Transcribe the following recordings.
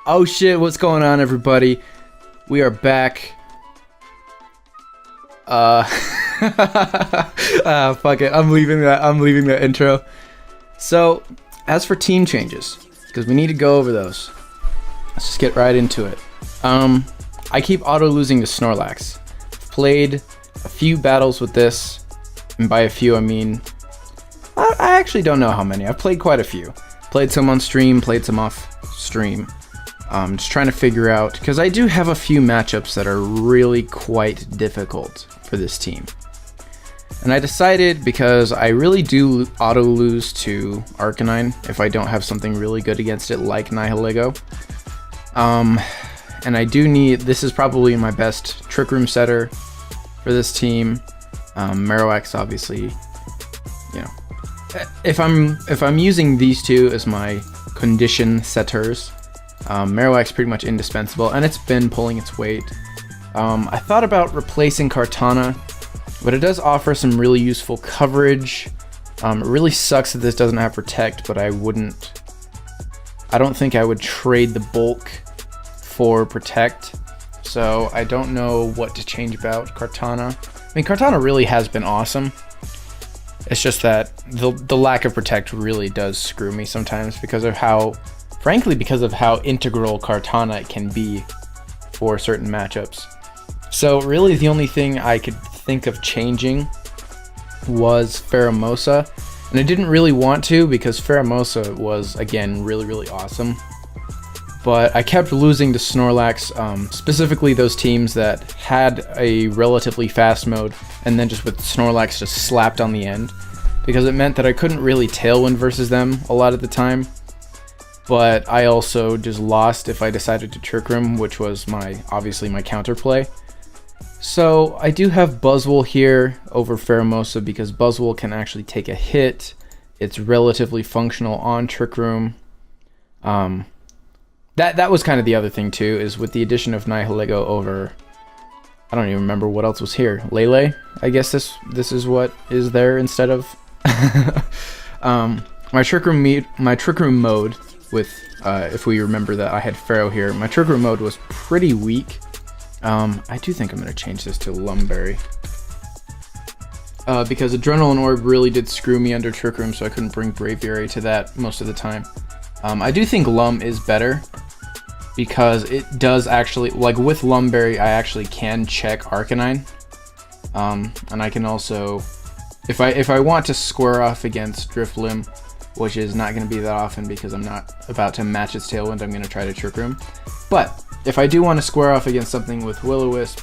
Oh shit, what's going on, everybody? We are back. Fuck it. I'm leaving that intro. So, as for team changes, because we need to go over those. Let's just get right into it. I keep auto losing to Snorlax. I've played a few battles with this, and by a few I mean I actually don't know how many. I've played quite a few. Played some on stream, played some off stream. Just trying to figure out, because I do have a few matchups that are really quite difficult for this team. And I decided, because I really do auto lose to Arcanine if I don't have something really good against it like Nihilego. And I do need, this is probably my best Trick Room setter for this team. Marowak's obviously, you know, if I'm using these two as my condition setters, Marowak's pretty much indispensable, and it's been pulling its weight. I thought about replacing Kartana, but it does offer some really useful coverage. It really sucks that this doesn't have Protect, but I don't think I would trade the bulk for Protect, so I don't know what to change about Kartana. I mean, Kartana really has been awesome. It's just that the lack of Protect really does screw me sometimes because of how integral Kartana can be for certain matchups. So really the only thing I could think of changing was Pheromosa, and I didn't really want to because Pheromosa was, again, really awesome. But I kept losing to Snorlax, specifically those teams that had a relatively fast mode and then just with Snorlax just slapped on the end, because it meant that I couldn't really Tailwind versus them a lot of the time. But I also just lost if I decided to Trick Room, which was obviously my counterplay. So I do have Buzzwole here over Pheromosa because Buzzwole can actually take a hit. It's relatively functional on Trick Room. That was kind of the other thing too, is with the addition of Nihilego over, I don't even remember what else was here. Lele? I guess this is what is there instead of my Trick Room mode with, if we remember that I had Pharaoh here, my Trick Room mode was pretty weak. I do think I'm going to change this to Lumberry. Because Adrenaline Orb really did screw me under Trick Room, so I couldn't bring Braviary to that most of the time. I do think Lum is better, because it does actually, like with Lumberry, I actually can check Arcanine. And I can also, if I want to square off against Drifloon, which is not going to be that often because I'm not about to match its Tailwind, I'm going to try to Trick Room. But if I do want to square off against something with Will-O-Wisp,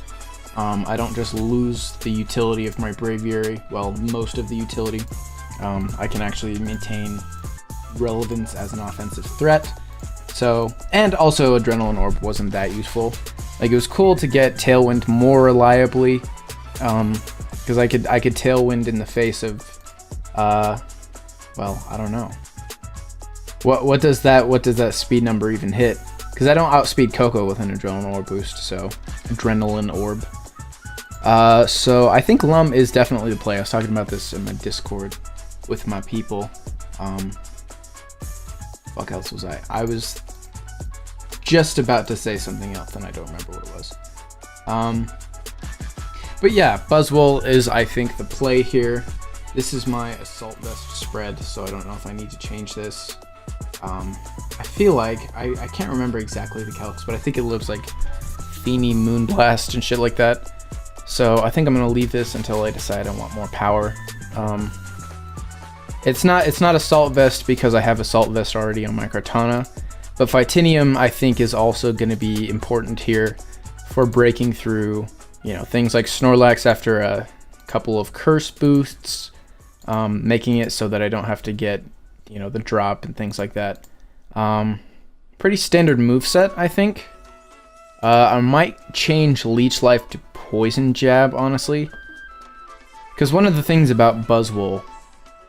I don't just lose the utility of my Braviary, well, most of the utility. I can actually maintain relevance as an offensive threat. So, and also Adrenaline Orb wasn't that useful. Like, it was cool to get Tailwind more reliably, because I could Tailwind in the face of, well, I don't know. What does that speed number even hit? Because I don't outspeed Coco with an Adrenaline Orb boost, so Adrenaline Orb. So I think Lum is definitely the play. I was talking about this in my Discord with my people. Fuck else was I? I was just about to say something else and I don't remember what it was. But yeah, Buzzwole is, I think, the play here. This is my Assault Vest spread, so I don't know if I need to change this. I feel like, I can't remember exactly the calcs, but I think it looks like Feeny Moonblast and shit like that. So I think I'm going to leave this until I decide I want more power. It's not Assault Vest because I have Assault Vest already on my Kartana, but Phytinium I think is also going to be important here for breaking through, you know, things like Snorlax after a couple of Curse boosts, making it so that I don't have to get, you know, the drop and things like that. Pretty standard moveset, I think. I might change Leech Life to Poison Jab, honestly. Because one of the things about Buzzwole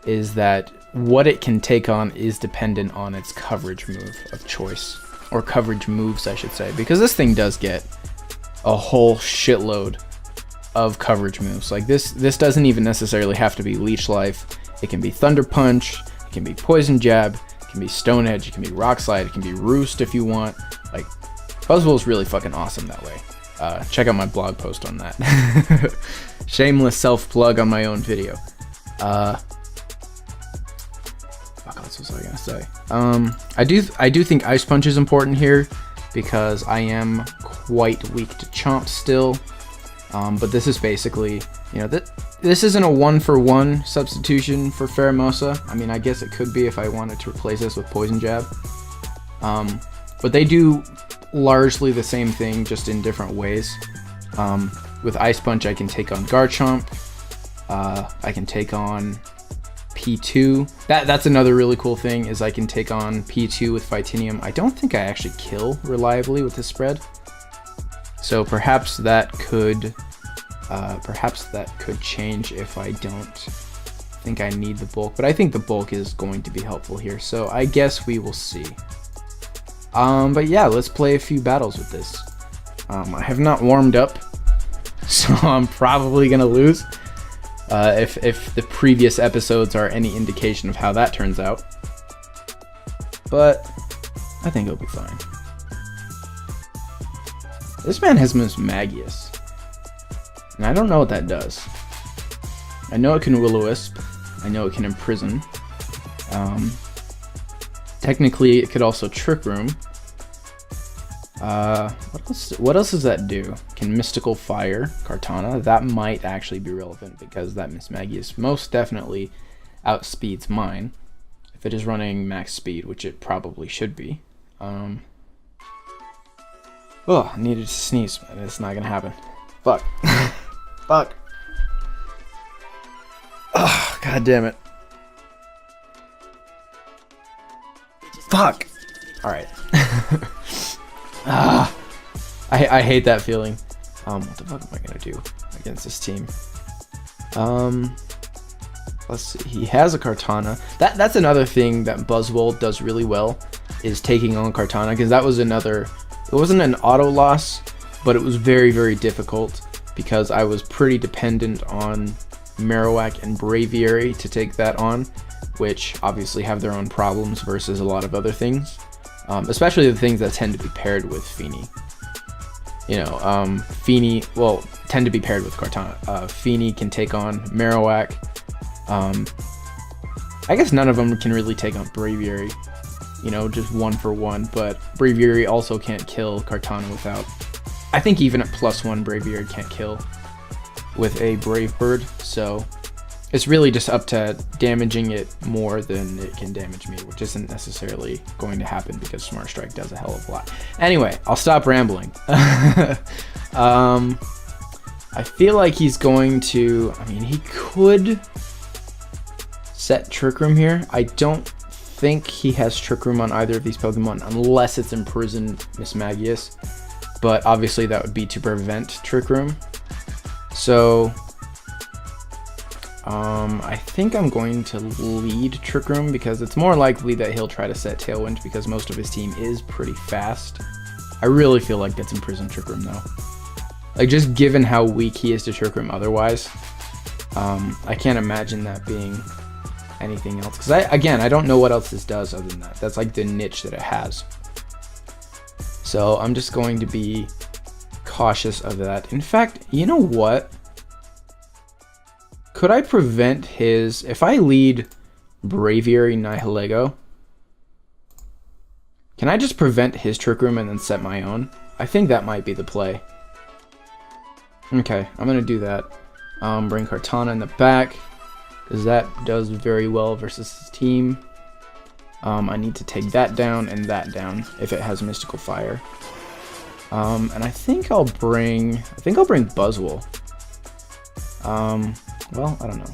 is that what it can take on is dependent on its coverage move of choice. Or coverage moves, I should say. Because this thing does get a whole shitload of coverage moves. Like, this doesn't even necessarily have to be Leech Life. It can be Thunder Punch, it can be Poison Jab, it can be Stone Edge, it can be Rock Slide, it can be Roost if you want. Like, Buzzwole is really fucking awesome that way. Check out my blog post on that. Shameless self-plug on my own video. Fuck, what was I gonna say? I do think Ice Punch is important here because I am quite weak to Chomp still. But this is basically, you know, this isn't a 1-for-1 substitution for Pheromosa. I mean, I guess it could be if I wanted to replace this with Poison Jab. But they do largely the same thing, just in different ways. With Ice Punch, I can take on Garchomp. I can take on P2. That's another really cool thing, is I can take on P2 with Fightinium. I don't think I actually kill reliably with this spread. So perhaps that could change if I don't think I need the bulk. But I think the bulk is going to be helpful here. So I guess we will see. But yeah, let's play a few battles with this. I have not warmed up, so I'm probably gonna lose. If the previous episodes are any indication of how that turns out. But I think it'll be fine. This man has Mismagius, and I don't know what that does. I know it can Will-O-Wisp. I know it can Imprison. Technically, it could also Trick Room. What else does that do? Can Mystical Fire Kartana? That might actually be relevant because that Mismagius most definitely outspeeds mine if it is running max speed, which it probably should be. Oh, I needed to sneeze, but it's not gonna happen. Fuck. Fuck. Oh, god damn it. Fuck. All right. I hate that feeling. What the fuck am I gonna do against this team? Let's see. He has a Kartana. That's another thing that Buzzwole does really well, is taking on Kartana, because that was another. It wasn't an auto loss, but it was very, very difficult because I was pretty dependent on Marowak and Braviary to take that on, which obviously have their own problems versus a lot of other things, especially the things that tend to be paired with Feeny. You know, Feeny, well, tend to be paired with Kartana. Feeny can take on Marowak. I guess none of them can really take on Braviary, you know, just 1-for-1, but Braviary also can't kill Kartana without, I think even at +1, Braviary can't kill with a Brave Bird, so it's really just up to damaging it more than it can damage me, which isn't necessarily going to happen because Smart Strike does a hell of a lot. Anyway, I'll stop rambling. I feel like he's going to, I mean, he could set Trick Room here. I don't think he has Trick Room on either of these Pokemon unless it's Imprisoned Mismagius, but obviously that would be to prevent Trick Room. So I think I'm going to lead Trick Room because it's more likely that he'll try to set Tailwind because most of his team is pretty fast. I really feel like that's Imprisoned Trick Room though. Like, just given how weak he is to Trick Room otherwise, I can't imagine that being anything else. Because I don't know what else this does other than that. That's like the niche that it has. So I'm just going to be cautious of that. In fact, you know what? Could I prevent his... If I lead Braviary Nihilego, can I just prevent his Trick Room and then set my own? I think that might be the play. Okay, I'm going to do that. Bring Kartana in the back, because that does very well versus his team. I need to take that down and that down if it has Mystical Fire. And I think I'll bring Buzzwole. Well, I don't know.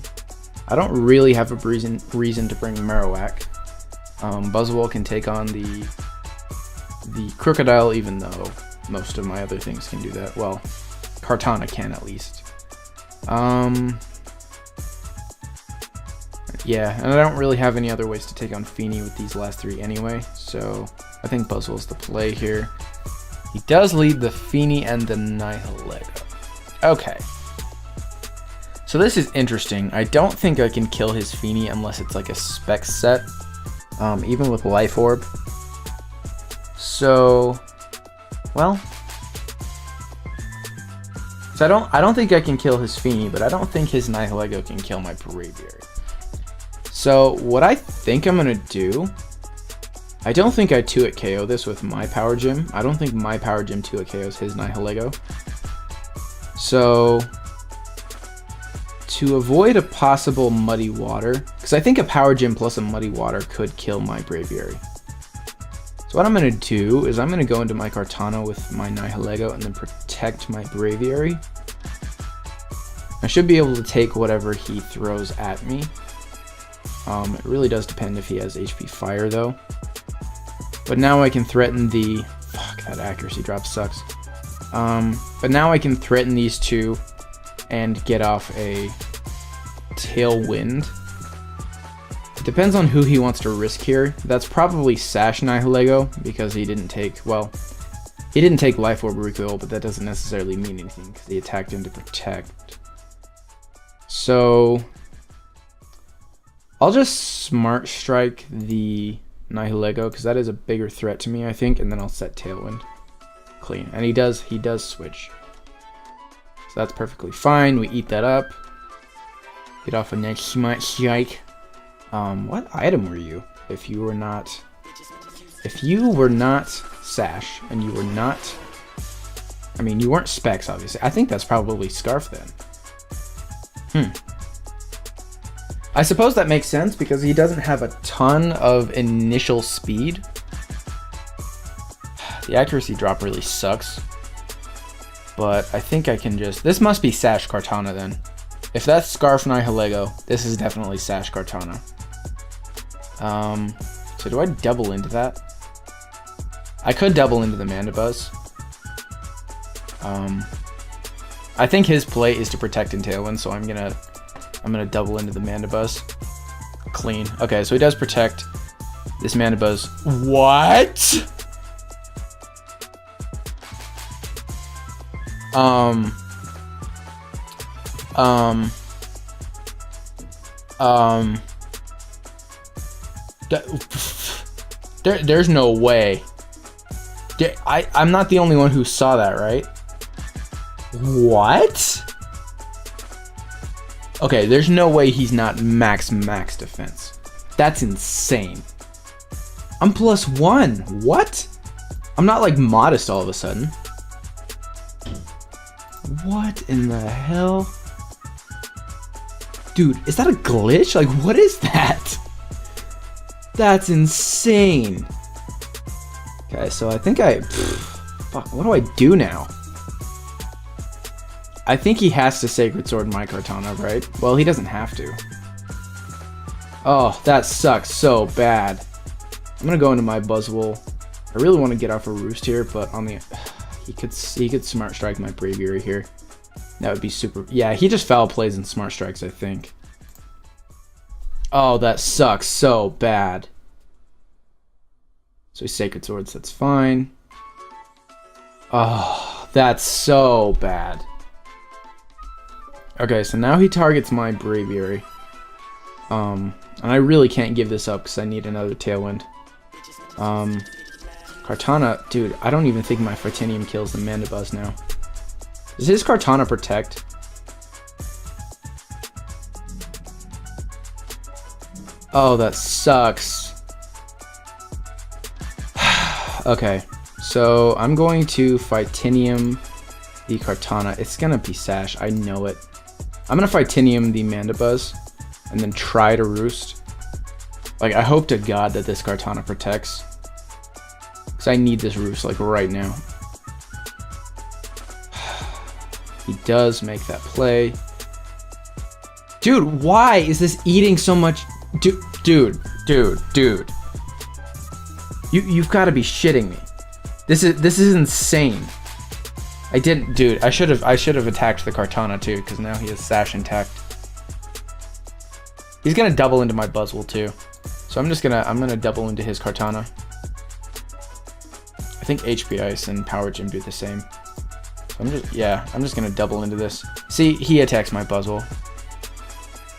I don't really have a reason to bring Marowak. Buzzwole can take on the Crocodile, even though most of my other things can do that. Well, Kartana can at least. Yeah, and I don't really have any other ways to take on Feeny with these last three anyway, so I think Buzzwole's the play here. He does lead the Feeny and the Nihilego. Okay. So this is interesting. I don't think I can kill his Feeny unless it's like a spec set, even with Life Orb. So well, so I don't think I can kill his Feeny, but I don't think his Nihilego can kill my Braviary. So what I think I'm gonna do, I don't think I 2-hit KO this with my Power Gym. I don't think my Power Gym 2-hit KOs his Nihilego. So to avoid a possible Muddy Water, because I think a Power Gym plus a Muddy Water could kill my Braviary. So what I'm going to do is I'm going to go into my Kartana with my Nihilego and then protect my Braviary. I should be able to take whatever he throws at me. It really does depend if he has HP Fire though. But now I can threaten the... Fuck, that accuracy drop sucks. But now I can threaten these two and get off a Tailwind. Depends on who he wants to risk here. That's probably Sash Nihilego because he didn't take, well, he didn't take Life Orb Recoil, but that doesn't necessarily mean anything because he attacked him to protect. So I'll just Smart Strike the Nihilego because that is a bigger threat to me, I think, and then I'll set Tailwind. Clean. And he does switch. So that's perfectly fine. We eat that up. Get off a nice Smart Strike. What item were you? If you were not Sash, and you were not, I mean, you weren't Specs, obviously. I think that's probably Scarf then. I suppose that makes sense because he doesn't have a ton of initial speed. The accuracy drop really sucks. But I think I can just, this must be Sash Kartana then. If that's Scarf Nihilego, this is definitely Sash Kartana. So do I double into that? I could double into the Mandibuzz. I think his play is to protect and Tailwind, so I'm gonna double into the Mandibuzz. Clean. Okay, so he does protect this Mandibuzz. What? There's no way. I'm not the only one who saw that, right? What? Okay, there's no way he's not max defense. That's insane. I'm +1. What? I'm not like modest all of a sudden. What in the hell? Dude, is that a glitch? Like, what is that? That's insane. Okay, so I think fuck, what do I do now? I think he has to Sacred Sword my Kartana, right? Well, he doesn't have to. Oh, that sucks so bad. I'm gonna go into my Buzzwole. I really want to get off a Roost here, but on the... He could Smart Strike my Braviary here. That would be super... Yeah, he just foul plays and Smart Strikes, I think. Oh, that sucks so bad. So he Sacred Swords, that's fine. Oh, that's so bad. Okay, so now he targets my Braviary. And I really can't give this up because I need another Tailwind. Kartana, dude, I don't even think my Fightinium kills the Mandibuzz now. Does his Kartana protect? Oh, that sucks. Okay, so I'm going to Fightinium the Kartana. It's gonna be Sash, I know it. I'm gonna Fightinium the Mandibuzz and then try to Roost. Like, I hope to God that this Kartana protects. Because I need this Roost, like, right now. He does make that play. Dude, why is this eating so much? Dude. You've got to be shitting me. This is insane. Dude, I should have attacked the Kartana too, because now he has Sash intact. He's gonna double into my Buzzwole too. So I'm gonna double into his Kartana. I think HP Ice and Power Gym do the same. So I'm just gonna double into this. See, he attacks my Buzzwole.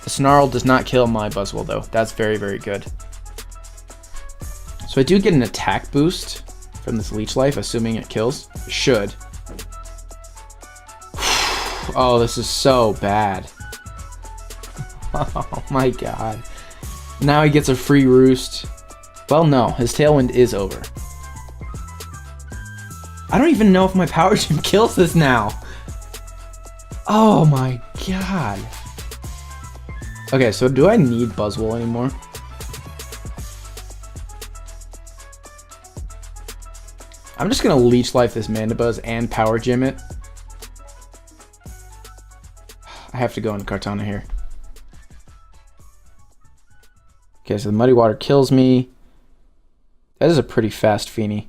The Snarl does not kill my Buzzwole though. That's very, very good. So I do get an attack boost from this leech life, assuming it kills. It should. Oh, this is so bad. Oh my god. Now he gets a free roost. Well, no, his Tailwind is over. I don't even know if my Power Gem kills this now. Oh my god. Okay, so do I need Buzzwole anymore? I'm just gonna Leech Life this Mandibuzz and Power Gem it. I have to go into Kartana here. Okay, so the Muddy Water kills me. That is a pretty fast Feeny.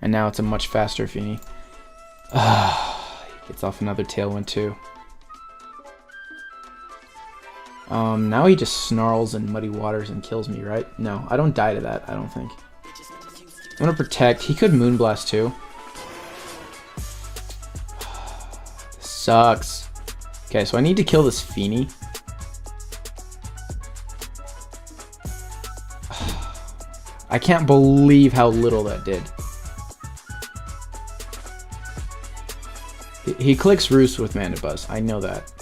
And now it's a much faster Feeny. He gets off another Tailwind too. Now he just snarls and Muddy Waters and kills me, right? No, I don't die to that, I don't think. I'm gonna Protect. He could Moonblast too. This sucks. Okay, so I need to kill this Feeny. I can't believe how little that did. He clicks Roost with Mandibuzz. I know that.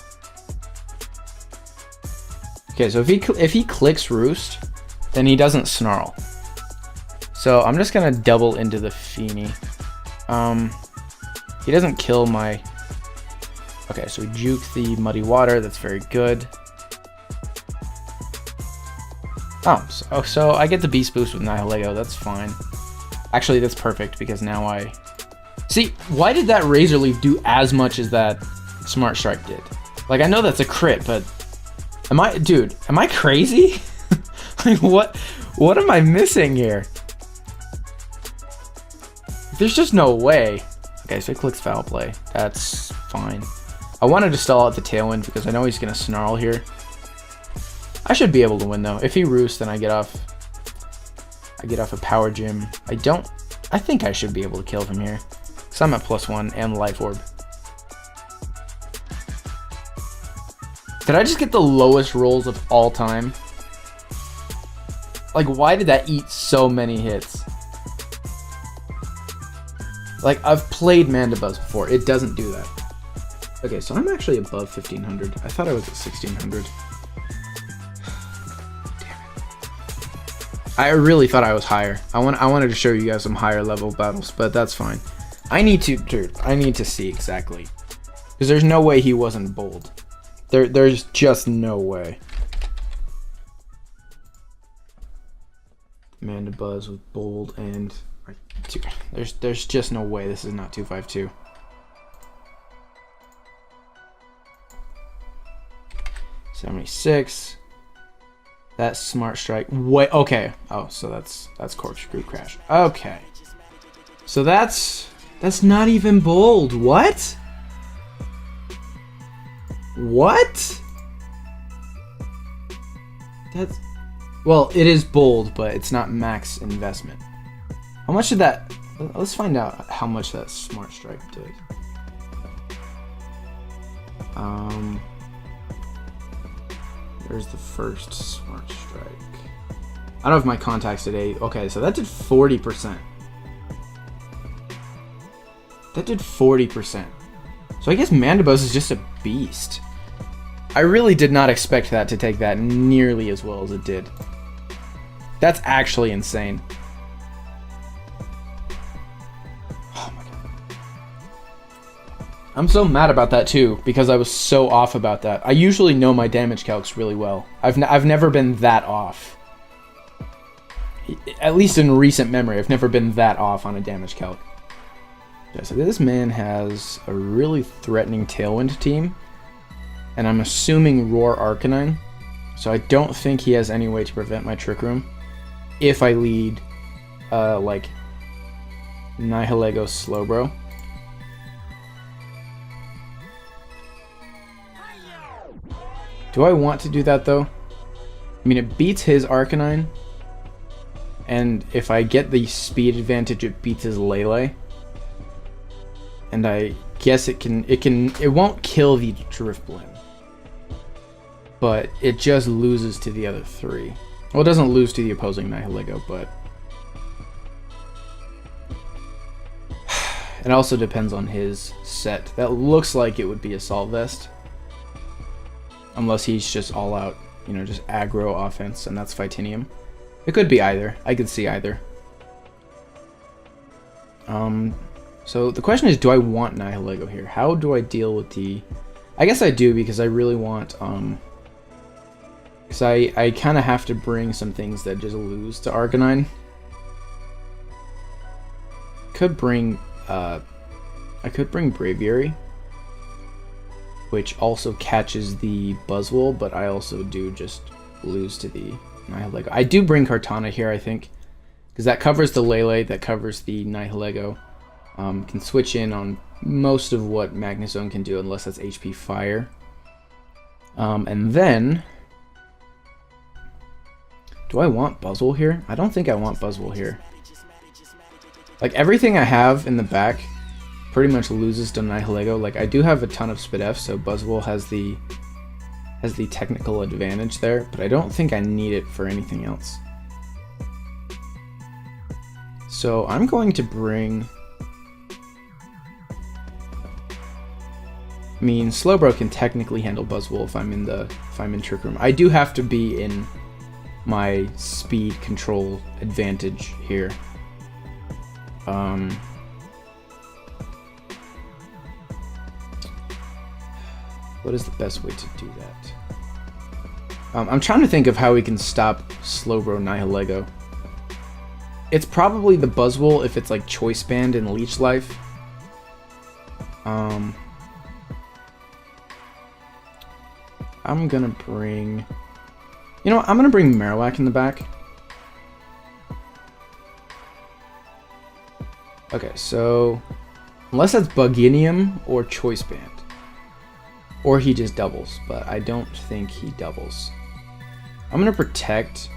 Okay, so if he clicks Roost, then he doesn't Snarl. So I'm just gonna double into the Feeny. He doesn't kill my... Okay, so we juke the Muddy Water. That's very good. So I get the Beast Boost with Nihilego. That's fine. Actually, that's perfect because now I... See, why did that Razor Leaf do as much as that Smart Strike did? Like, I know that's a crit, but... Dude, am I crazy? Like, what am I missing here? There's just no way. Okay, so he clicks Foul Play. That's fine. I wanted to stall out the Tailwind because I know he's going to Snarl here. I should be able to win though. If he roosts, then I get off a Power Gem. I think I should be able to kill him here. Because I'm at +1 and Life Orb. Did I just get the lowest rolls of all time? Like, why did that eat so many hits? Like, I've played Mandibuzz before. It doesn't do that. Okay, so I'm actually above 1500. I thought I was at 1600. I really thought I was higher. I wanted to show you guys some higher level battles, but that's fine. I need to see exactly. Because there's no way he wasn't bold. There's just no way. Mandibuzz with bold and... There's just no way this is not 252. $76. That Smart Strike. Wait, okay. Oh, so that's Corkscrew Crash. Okay. So that's not even bold. What? What? That's... Well, it is bold, but it's not max investment. How much did that... Let's find out how much that Smart Strike did. There's the first Smart Strike. I don't know if my contacts did 8. Okay, so that did 40%. That did 40%. So I guess Mandibuzz is just a beast. I really did not expect that to take that nearly as well as it did. That's actually insane. Oh my god. I'm so mad about that too, because I was so off about that. I usually know my damage calcs really well. I've never been that off. At least in recent memory, I've never been that off on a damage calc. Yeah, so this man has a really threatening Tailwind team. And I'm assuming Roar Arcanine. So I don't think he has any way to prevent my Trick Room. If I lead, like, Nihilego Slowbro. Do I want to do that, though? I mean, it beats his Arcanine. And if I get the speed advantage, it beats his Lele. And I guess it won't kill the Drifblim. But it just loses to the other 3. Well, it doesn't lose to the opposing Nihilego, but... It also depends on his set. That looks like it would be Assault Vest. Unless he's just all out, you know, just aggro offense, and that's Phytanium. It could be either. I could see either. So the question is, do I want Nihilego here? How do I deal with the... I guess I do, because I really want... Because I kind of have to bring some things that just lose to Arcanine. Could bring... I could bring Braviary, which also catches the Buzzwole, but I also do just lose to the Nihilego. I do bring Kartana here, I think, because that covers the Lele, that covers the Nihilego. Can switch in on most of what Magnezone can do, unless that's HP Fire. And then... do I want Buzzwole here? I don't think I want Buzzwole here. Like, everything I have in the back pretty much loses to Nihilego. Like, I do have a ton of Spidef, so Buzzwole has the technical advantage there, but I don't think I need it for anything else. So I'm going to bring... I mean, Slowbro can technically handle Buzzwole if I'm in Trick Room. I do have to be in my speed control advantage here. What is the best way to do that? I'm trying to think of how we can stop Slowbro Nihilego. It's probably the Buzzwole if it's like Choice Band and Leech Life. I'm gonna bring... You know what? I'm gonna bring Marowak in the back. Okay, so... unless that's Buginium or Choice Band. Or he just doubles, but I don't think he doubles. I'm gonna Protect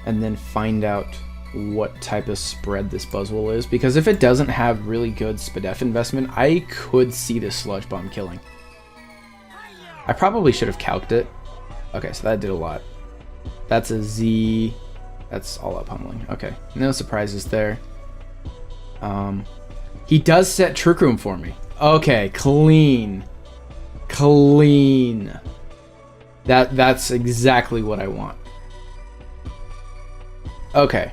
and then find out what type of spread this Buzzwole is, because if it doesn't have really good Spidef investment, I could see this Sludge Bomb killing. I probably should have calced it. Okay, so that did a lot. That's a Z. That's all up pummeling. Okay, no surprises there. He does set Trick Room for me. Okay, clean. Clean. That's exactly what I want. Okay.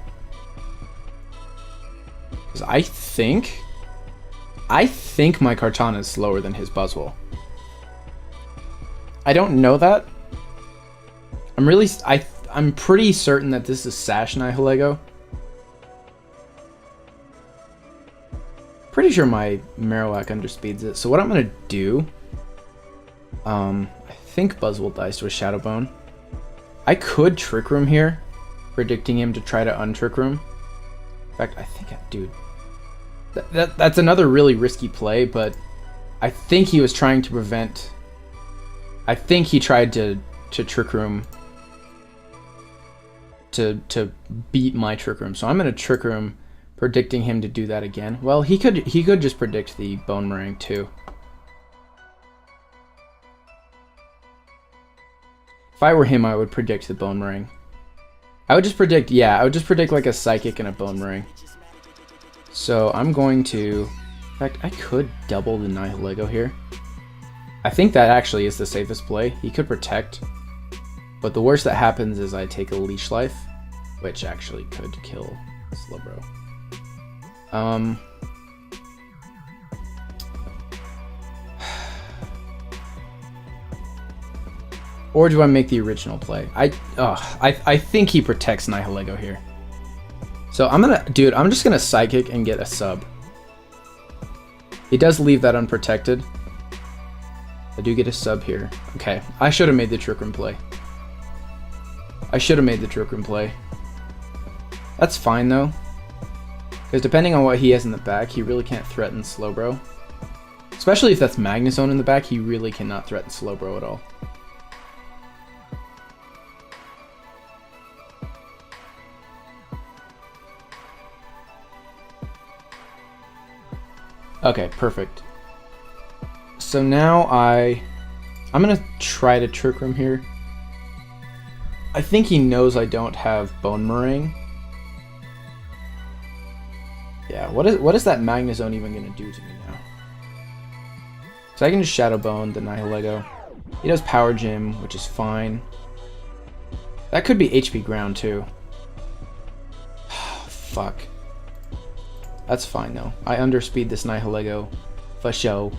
Because I think my Kartana is slower than his Buzzwole. I don't know that. I'm pretty certain that this is Sash Nihilego. Pretty sure my Marowak underspeeds it. So what I'm gonna do, I think Buzzwole dies to a Shadow Bone. I could Trick Room here, predicting him to try to untrick room. In fact, I think dude, that's another really risky play, but I think he was trying to prevent. I think he tried to Trick Room to beat my Trick Room. So I'm gonna Trick Room, predicting him to do that again. Well, he could just predict the Bone Meringue too. If I were him, I would predict the Bone Meringue. I would just predict, yeah, I would just predict like a Psychic and a Bone Meringue. So I'm going to, in fact, I could double the Nihilego here. I think that actually is the safest play. He could Protect, but the worst that happens is I take a Leash Life, which actually could kill Slowbro. Or do I make the original play? I think he protects Nihilego here. So I'm just gonna Psychic and get a sub. He does leave that unprotected. I do get a sub here. Okay, I should have made the Trick Room play. That's fine though. Because depending on what he has in the back, he really can't threaten Slowbro. Especially if that's Magnezone in the back, he really cannot threaten Slowbro at all. Okay, perfect. So now I'm gonna try to Trick Room here. I think he knows I don't have Bone Meringue. Yeah, Yeah, what is that Magnezone even gonna do to me now? So I can just Shadow Bone the Nihilego. He does Power Gym, which is fine. That could be HP Ground too. Fuck. That's fine though. I underspeed this Nihilego for show.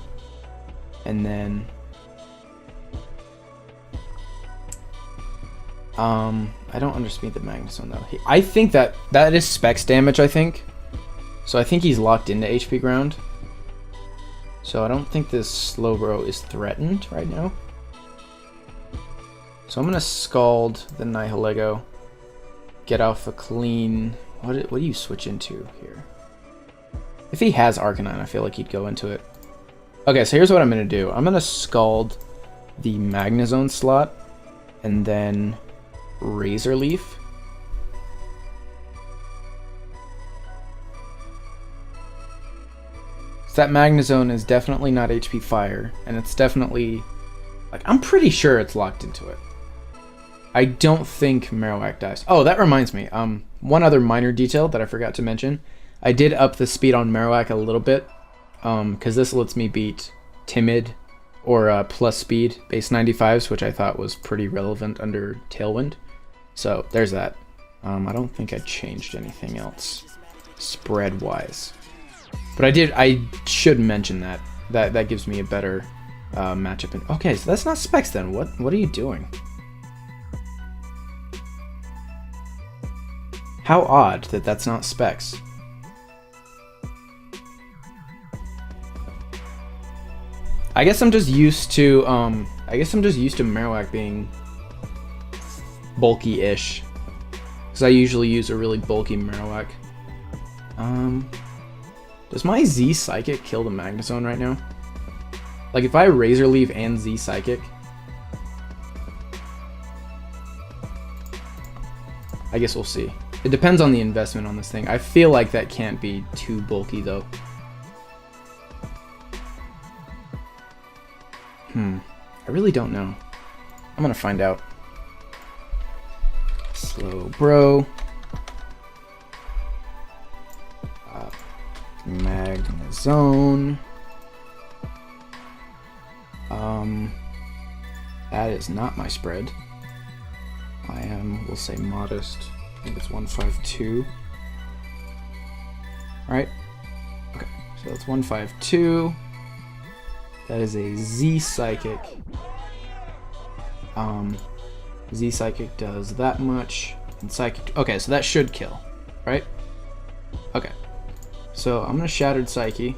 And then I don't underspeed the Magnezone though. I think that is specs damage, I think. So I think he's locked into HP Ground. So I don't think this Slowbro is threatened right now. So I'm gonna Scald the Nihilego. Get off a clean. What do you switch into here? If he has Arcanine, I feel like he'd go into it. Okay, so here's what I'm gonna do. I'm gonna Scald the Magnezone slot, and then Razor Leaf. So that Magnezone is definitely not HP Fire, and it's definitely, like, I'm pretty sure it's locked into it. I don't think Marowak dies. Oh, that reminds me. One other minor detail that I forgot to mention. I did up the speed on Marowak a little bit, because this lets me beat Timid or plus speed base 95s, which I thought was pretty relevant under Tailwind. So there's that. I don't think I changed anything else spread wise, but I should mention that. That gives me a better matchup. Okay, so that's not specs then. What are you doing? How odd that that's not specs. I guess I'm just used to Marowak being bulky-ish, because I usually use a really bulky Marowak. Does my Z Psychic kill the Magnezone right now? Like, if I Razor Leaf and Z Psychic, I guess we'll see. It depends on the investment on this thing. I feel like that can't be too bulky though. I really don't know. I'm gonna find out. Slowbro. Magnezone. That is not my spread. I am, we'll say, modest. I think it's 152. Alright. Okay, so that's 152. That is a Z Psychic. Z Psychic does that much. And Psychic. Okay, so that should kill, right? Okay. So I'm gonna Shattered Psyche.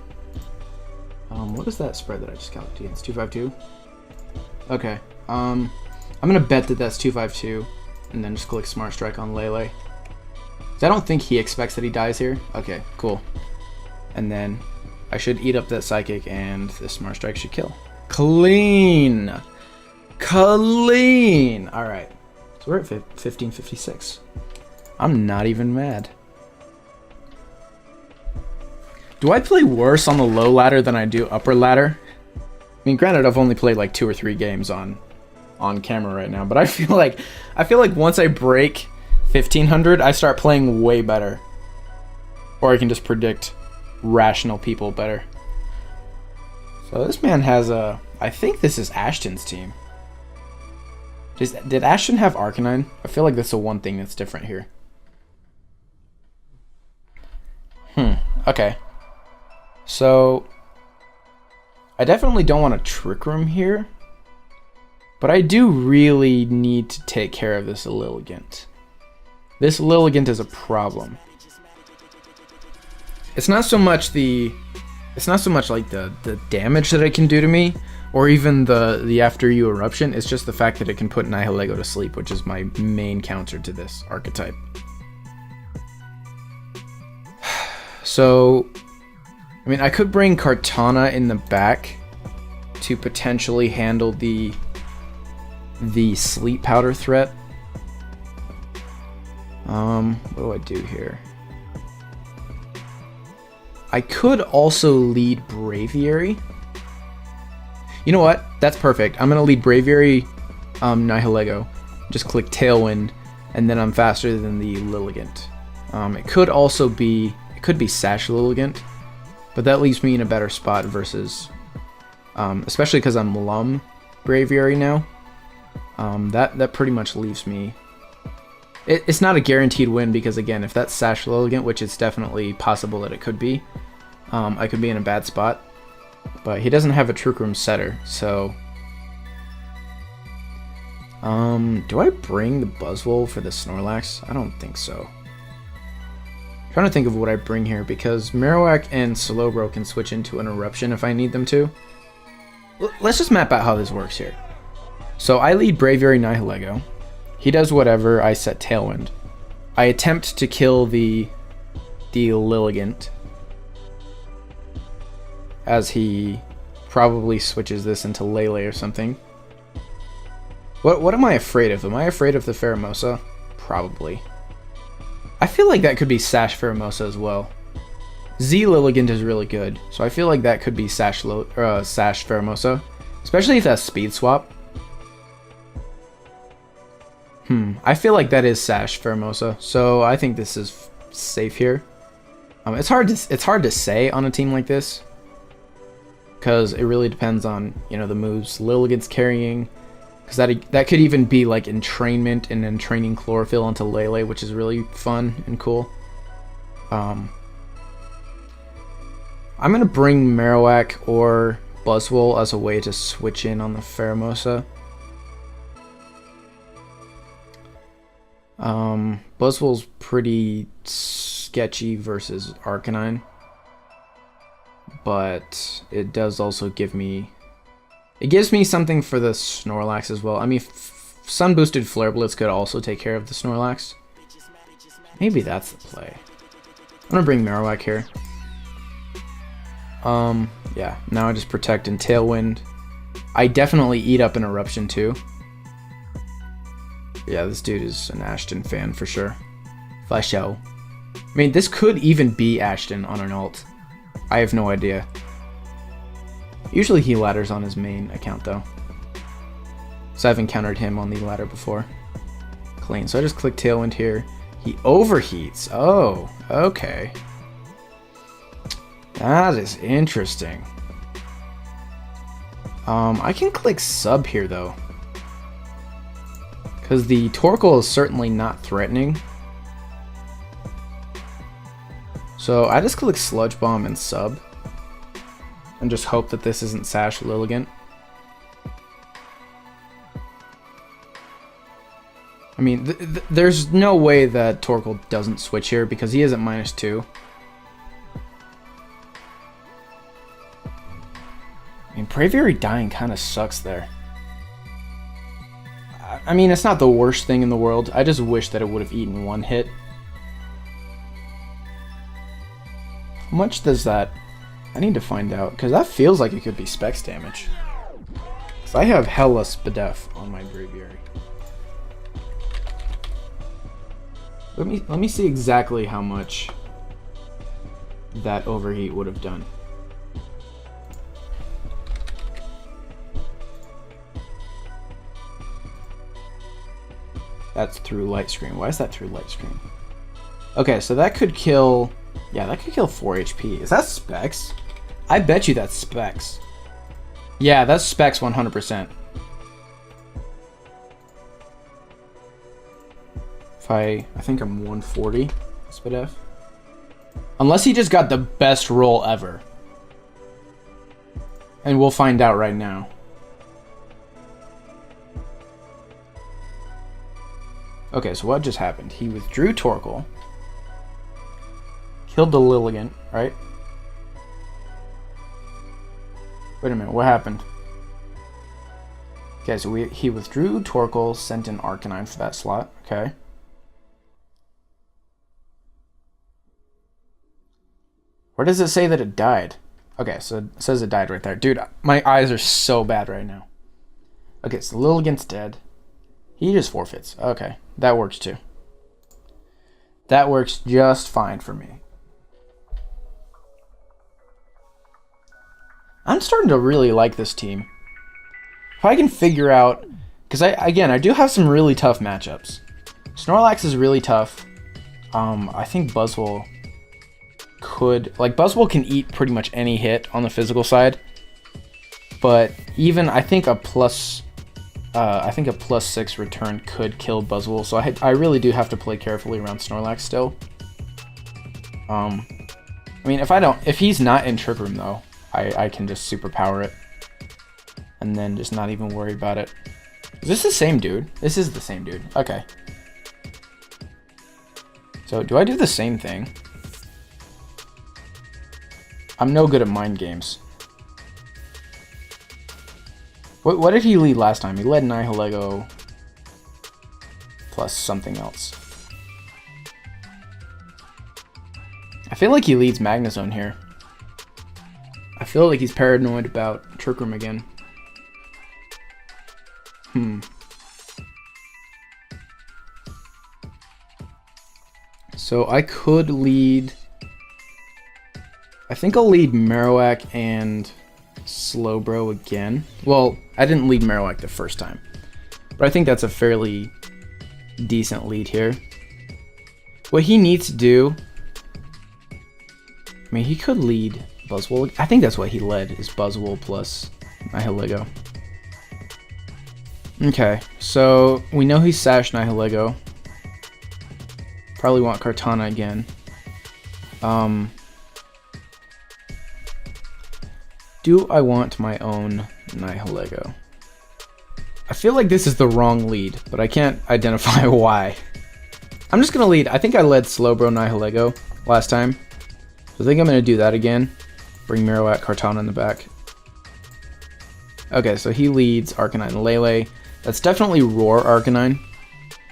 What is that spread that I just calculated? It's 252. Okay. I'm gonna bet that that's 252, and then just click Smart Strike on Lele. I don't think he expects that he dies here. Okay, cool. And then I should eat up that Psychic, and this Smart Strike should kill. Clean! Clean! Alright. So we're at 1556. I'm not even mad. Do I play worse on the low ladder than I do upper ladder? I mean, granted, I've only played like 2 or 3 games on camera right now, but I feel like once I break 1500, I start playing way better. Or I can just predict rational people better. So this man has I think this is Ashton's team. Did Ashton have Arcanine? I feel like that's the one thing that's different here. Okay. So I definitely don't want a Trick Room here, but I do really need to take care of this Lilligant. This Lilligant is a problem. It's not so much like the damage that it can do to me, or even the after you eruption. It's just the fact that it can put Nihilego to sleep, which is my main counter to this archetype. So, I mean, I could bring Kartana in the back to potentially handle the Sleep Powder threat. What do I do here? I could also lead Braviary. You know what? That's perfect. I'm gonna lead Braviary, Nihilego. Just click Tailwind, and then I'm faster than the Lilligant. It could also be It could be Sash Lilligant, but that leaves me in a better spot versus, especially because I'm Lum Braviary now. That pretty much leaves me. It's not a guaranteed win because, again, if that's Sash Lilligant, which it's definitely possible that it could be, I could be in a bad spot. But he doesn't have a Trick Room setter, so... do I bring the Buzzwole for the Snorlax? I don't think so. I'm trying to think of what I bring here, because Marowak and Slowbro can switch into an Eruption if I need them to. Let's just map out how this works here. So I lead Braviary Nihilego. He does whatever, I set Tailwind. I attempt to kill the Lilligant, as he probably switches this into Lele or something. What am I afraid of? Am I afraid of the Pheromosa? Probably. I feel like that could be Sash Pheromosa as well. Z Lilligant is really good, so I feel like that could be Sash Pheromosa, especially if that's Speed Swap. I feel like that is Sash Pheromosa, so I think this is safe here. It's hard to say on a team like this, because it really depends on, you know, the moves Lilligant's carrying, because that could even be like entrainment and then training Chlorophyll into Lele, which is really fun and cool. I'm gonna bring Marowak or Buzzwole as a way to switch in on the Pheromosa. Buzzwole's pretty sketchy versus Arcanine, but it does also give me... It gives me something for the Snorlax as well. I mean, Sun Boosted Flare Blitz could also take care of the Snorlax. Maybe that's the play. I'm gonna bring Marowak here. Yeah, now I just protect and Tailwind. I definitely eat up an Eruption too. Yeah, this dude is an Ashton fan for sure. Flasho. I mean, this could even be Ashton on an ult. I have no idea. Usually he ladders on his main account though, so I've encountered him on the ladder before. Clean. So I just click Tailwind here. He overheats. Oh, okay. That is interesting. I can click Sub here though, because the Torkoal is certainly not threatening. So I just click Sludge Bomb and Sub, and just hope that this isn't Sash Lilligant. I mean, there's no way that Torkoal doesn't switch here because he is at -2. I mean, Braviary dying kind of sucks there. I mean, it's not the worst thing in the world. I just wish that it would have eaten one hit. How much does that... I need to find out, because that feels like it could be Specs damage. Because I have hella Spadef on my Braviary. Let me see exactly how much that overheat would have done. That's through light screen. Why is that through light screen? Okay, so that could kill... Yeah, that could kill 4 HP. Is that Specs? I bet you that's Specs. Yeah, that's Specs 100%. I think I'm 140 Spadef. Unless he just got the best roll ever. And we'll find out right now. Okay, so what just happened? He withdrew Torkoal. Killed the Lilligant, right? Wait a minute, what happened? Okay, so he withdrew Torkoal, sent in Arcanine for that slot. Okay. Where does it say that it died? Okay, so it says it died right there. Dude, my eyes are so bad right now. Okay, so Lilligant's dead. He just forfeits. Okay, that works too. That works just fine for me. I'm starting to really like this team. If I can figure out... Because, I do have some really tough matchups. Snorlax is really tough. I think Buzzwole... could, like, Buzzwole can eat pretty much any hit on the physical side, but even I think a plus 6 return could kill Buzzwole, so I really do have to play carefully around Snorlax still. I mean, if he's not in Trick Room though, I can just superpower it and then just not even worry about it. Is this the same dude? This is the same dude. Okay. So do I do the same thing? I'm no good at mind games. What did he lead last time? He led Nihilego plus something else. I feel like he leads Magnezone here. I feel like he's paranoid about Trick Room again. So I could lead... I think I'll lead Marowak and Slowbro again. Well, I didn't lead Marowak the first time, but I think that's a fairly decent lead here. What he needs to do... I mean, he could lead Buzzwole. I think that's what he led, is Buzzwole plus Nihilego. Okay, so we know he's Sash Nihilego. Probably want Kartana again. Do I want my own Nihilego? I feel like this is the wrong lead, but I can't identify why. I'm just gonna lead. I think I led Slowbro Nihilego last time. So I think I'm gonna do that again. Bring Marowak, Kartana in the back. Okay, so he leads Arcanine Lele. That's definitely Roar Arcanine.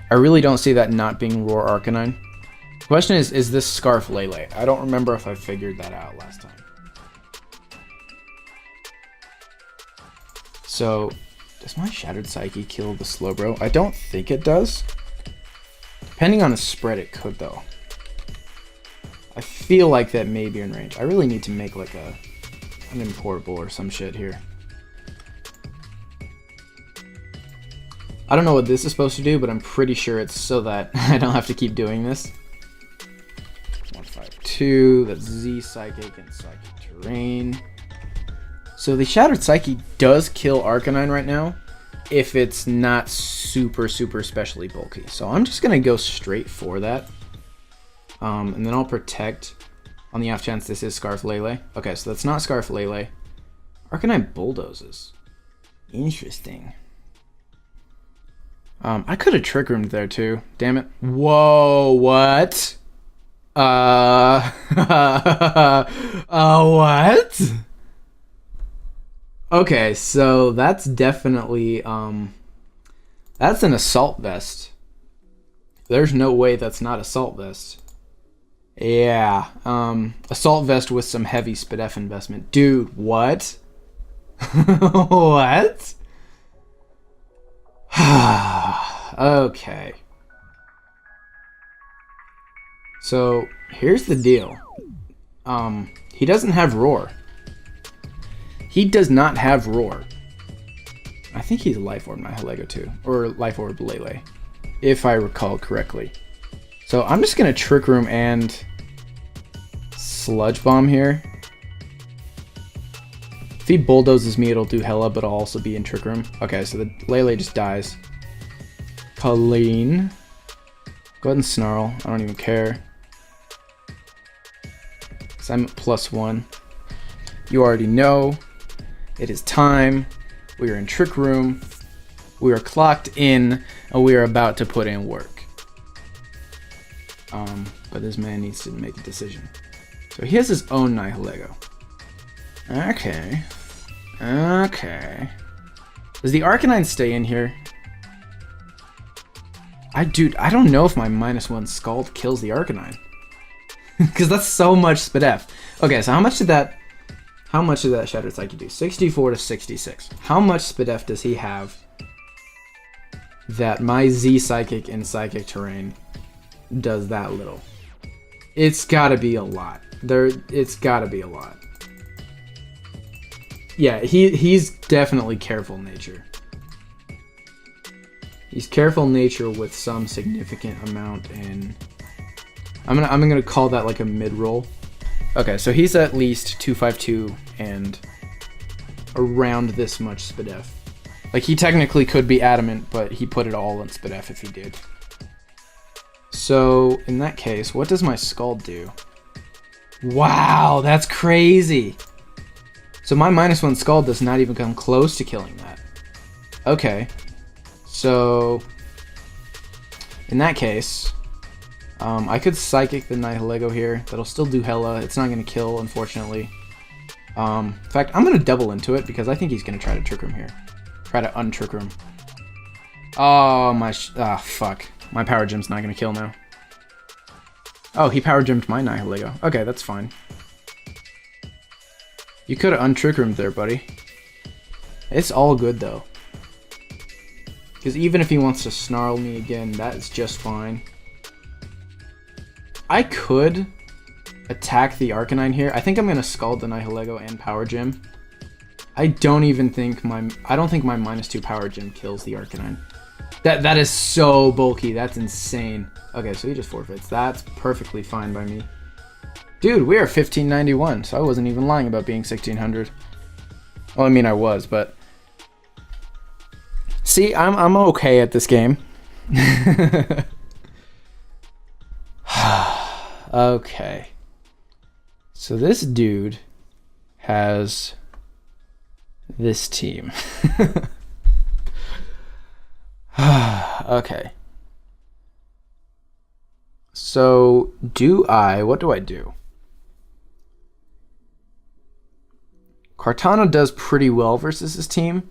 I really don't see that not being Roar Arcanine. The question is this Scarf Lele? I don't remember if I figured that out last time. So, does my Shattered Psyche kill the Slowbro? I don't think it does. Depending on the spread, it could though. I feel like that may be in range. I really need to make like an importable or some shit here. I don't know what this is supposed to do, but I'm pretty sure it's so that I don't have to keep doing this. 152, that's Z Psychic and Psychic Terrain. So the Shattered Psyche does kill Arcanine right now if it's not super specially bulky. So I'm just going to go straight for that. And then I'll protect on the off chance this is Scarf Lele. Okay, so that's not Scarf Lele. Arcanine bulldozes. Interesting. I could have Trick Roomed there too. Damn it. Whoa, what? What? Okay, so that's definitely, that's an Assault Vest. There's no way that's not Assault Vest. Yeah, Assault Vest with some heavy Spadef investment. Dude, what? What? Okay. So, here's the deal. He doesn't have Roar. He does not have Roar. I think he's Life Orb Nihilego too. Or Life Orb Lele, if I recall correctly. So I'm just going to Trick Room and Sludge Bomb here. If he bulldozes me, it'll do hella, but I'll also be in Trick Room. Okay, so the Lele just dies. Colleen. Go ahead and Snarl. I don't even care. So I'm at +1. You already know. It is time. We are in Trick Room. We are clocked in, and we are about to put in work. But this man needs to make a decision. So he has his own Nihilego. Okay. Okay. Does the Arcanine stay in here? Dude, I don't know if my -1 Scald kills the Arcanine. Because that's so much Spadef. Okay, so how much did that Shattered Psyche do? 64 to 66. How much Spadef does he have that my Z Psychic and Psychic Terrain does that little? It's gotta be a lot. It's gotta be a lot. Yeah, he's definitely Careful Nature. He's Careful Nature with some significant amount in... I'm gonna call that like a mid-roll. Okay, so he's at least 252 and around this much SPDF. Like, he technically could be adamant, but he put it all in SPDF if he did. So, in that case, what does my Scald do? Wow, that's crazy! So my -1 Scald does not even come close to killing that. Okay. So, in that case, I could Psychic the Nihilego here. That'll still do hella. It's not going to kill, unfortunately. In fact, I'm going to double into it because I think he's going to try to Trick Room here. Try to un-Trick Room. Oh, fuck. My Power Gem's not going to kill now. Oh, he Power Gemmed my Nihilego. Okay, that's fine. You could have un-Trick Roomed there, buddy. It's all good, though. Because even if he wants to Snarl me again, that is just fine. I could attack the Arcanine here. I think I'm going to Scald the Nihilego and Power Gem. I don't think my -2 Power Gem kills the Arcanine. That is so bulky. That's insane. Okay, so he just forfeits. That's perfectly fine by me. Dude, we are 1591, so I wasn't even lying about being 1600. Well, I mean, I was, but... See, I'm okay at this game. Okay. So this dude has this team. Okay. So, what do I do? Kartana does pretty well versus this team.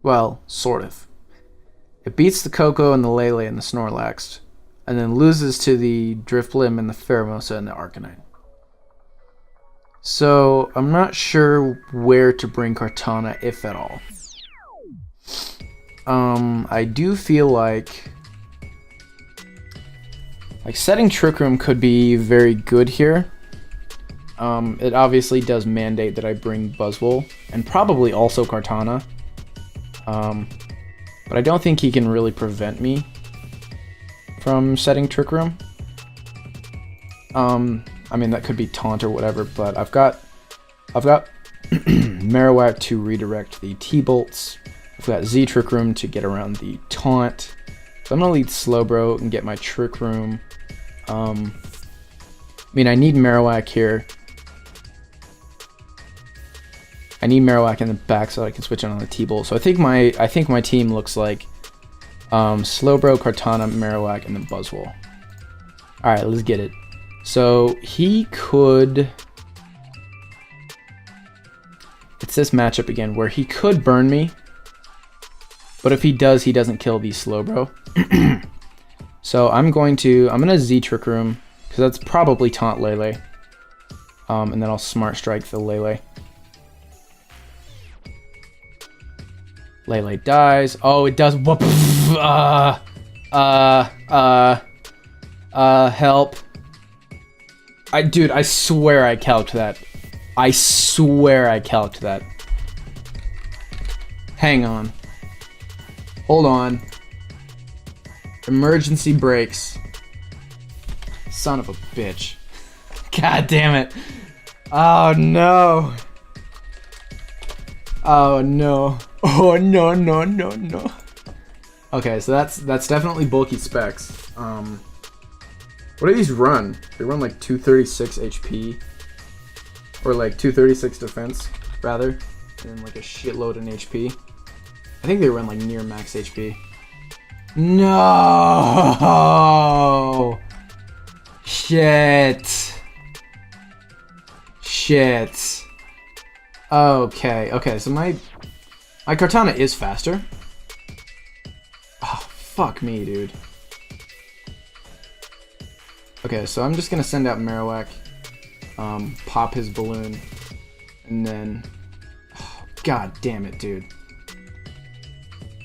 Well, sort of. It beats the Koko and the Lele and the Snorlax, and then loses to the Drifblim and the Pheromosa and the Arcanine. So, I'm not sure where to bring Kartana, if at all. I do feel like setting Trick Room could be very good here. It obviously does mandate that I bring Buzzwole, and probably also Kartana. But I don't think he can really prevent me from setting Trick Room. I mean, that could be Taunt or whatever, but I've got Marowak to redirect the T-Bolts. I've got Z Trick Room to get around the Taunt. So I'm going to lead Slowbro and get my Trick Room. I mean, I need Marowak here. I need Marowak in the back so I can switch on the T-Bolt. So I think my team looks like Slowbro, Kartana, Marowak, and then Buzzwole. Alright, let's get it. So he could... It's this matchup again where he could burn me. But if he does, he doesn't kill the Slowbro. So I'm gonna Z Trick Room, because that's probably Taunt Lele. And then I'll Smart Strike the Lele. Lele dies. Oh, it does. Help. Dude, I swear I calced that. I swear I calced that. Hang on. Hold on. Emergency brakes. Son of a bitch. God damn it. Oh no. Oh no. Oh no no no no. Okay, so that's definitely bulky specs. What do these run? They run like 236 HP. Or like 236 defense, rather. And then like a shitload in HP. I think they run like near max HP. No! Shit. Shit. Okay, so my Kartana is faster. Oh, fuck me, dude. Okay, so I'm just gonna send out Marowak, pop his balloon, and then... Oh, God damn it, dude.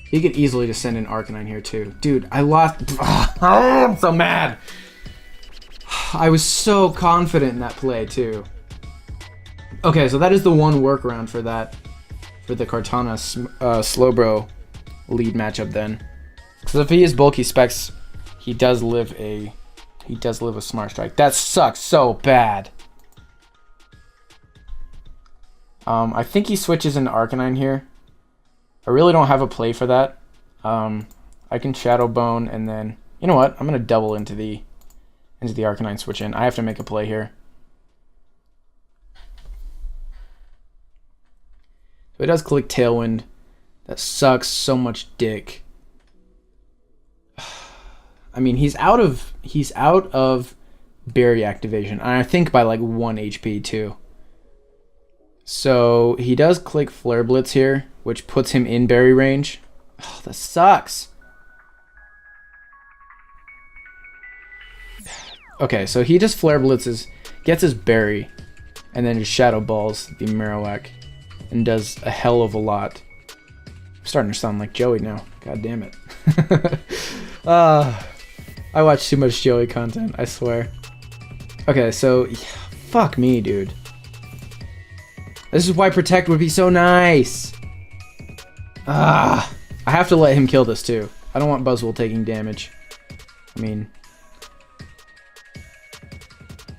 He could easily just send an Arcanine here, too. Dude, I lost... Oh, I'm so mad! I was so confident in that play, too. Okay, so that is the one workaround for that. For the Kartana Slowbro lead matchup, then. Because if he is bulky specs, he does live a He does live with Smart Strike. That sucks so bad. I think he switches into Arcanine here. I really don't have a play for that. I can Shadow Bone and then, you know what? I'm gonna double into the Arcanine switch in. I have to make a play here. So it does click Tailwind. That sucks so much dick. I mean, he's out of berry activation, and I think by like 1 HP too. So he does click Flare Blitz here, which puts him in berry range. Oh, that sucks. Okay, so he just Flare Blitzes, gets his berry, and then just Shadow Balls the Marowak, and does a hell of a lot. I'm starting to sound like Joey now. God damn it. I watch too much Joey content, I swear. Okay, so fuck me, dude. This is why Protect would be so nice. I have to let him kill this too. I don't want Buzzwole taking damage. I mean,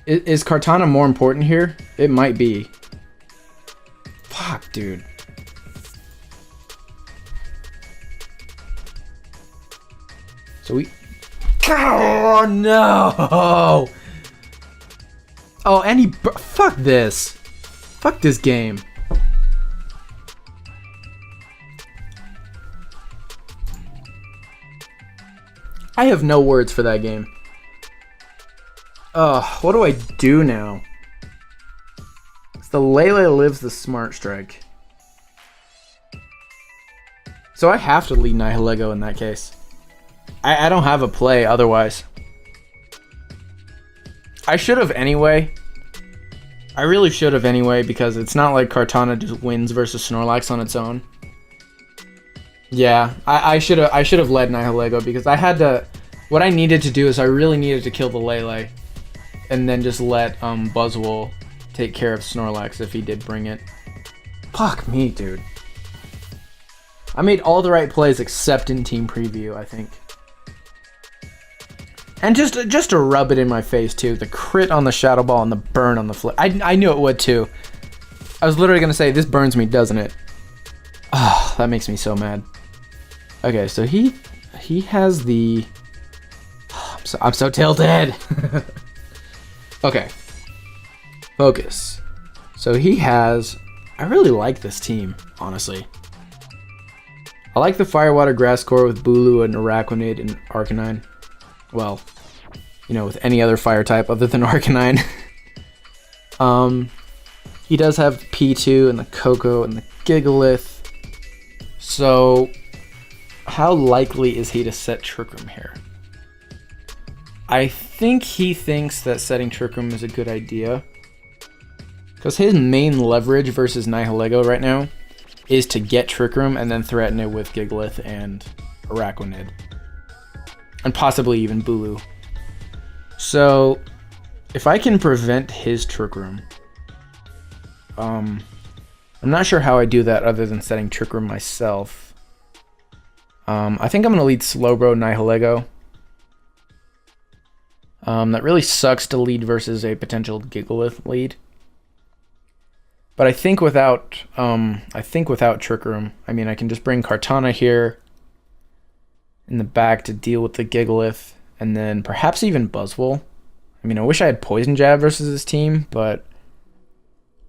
is Kartana more important here? It might be. Fuck, dude. So we... Oh, no! Oh, and he... Fuck this. Fuck this game. I have no words for that game. What do I do now? The Lele lives the Smart Strike. So I have to lead Nihilego in that case. I don't have a play otherwise. I should have anyway. I really should have anyway, because it's not like Kartana just wins versus Snorlax on its own. Yeah, I should have led Nihilego, because I had to... What I needed to do is I really needed to kill the Lele. And then just let Buzzwole take care of Snorlax if he did bring it. Fuck me, dude. I made all the right plays except in Team Preview, I think. And just to rub it in my face too, the crit on the Shadow Ball and the burn on the flip. I knew it would too. I was literally gonna say, this burns me, doesn't it? Oh, that makes me so mad. Okay, so he has the... Oh, I'm so tilted. Okay. Focus. So he has... I really like this team, honestly. I like the Firewater Grass Core with Bulu and Araquanid and Arcanine. Well, you know, with any other fire type other than Arcanine. He does have P2 and the Coco and the Gigalith. So, how likely is he to set Trick Room here? I think he thinks that setting Trick Room is a good idea. Because his main leverage versus Nihilego right now is to get Trick Room and then threaten it with Gigalith and Araquanid. And possibly even Bulu. So, if I can prevent his Trick Room, I'm not sure how I do that other than setting Trick Room myself. I think I'm going to lead Slowbro Nihilego. That really sucks to lead versus a potential Gigalith lead. But I think without Trick Room, I mean, I can just bring Kartana here in the back to deal with the Gigalith, and then perhaps even Buzzwole. I mean, I wish I had Poison Jab versus this team, but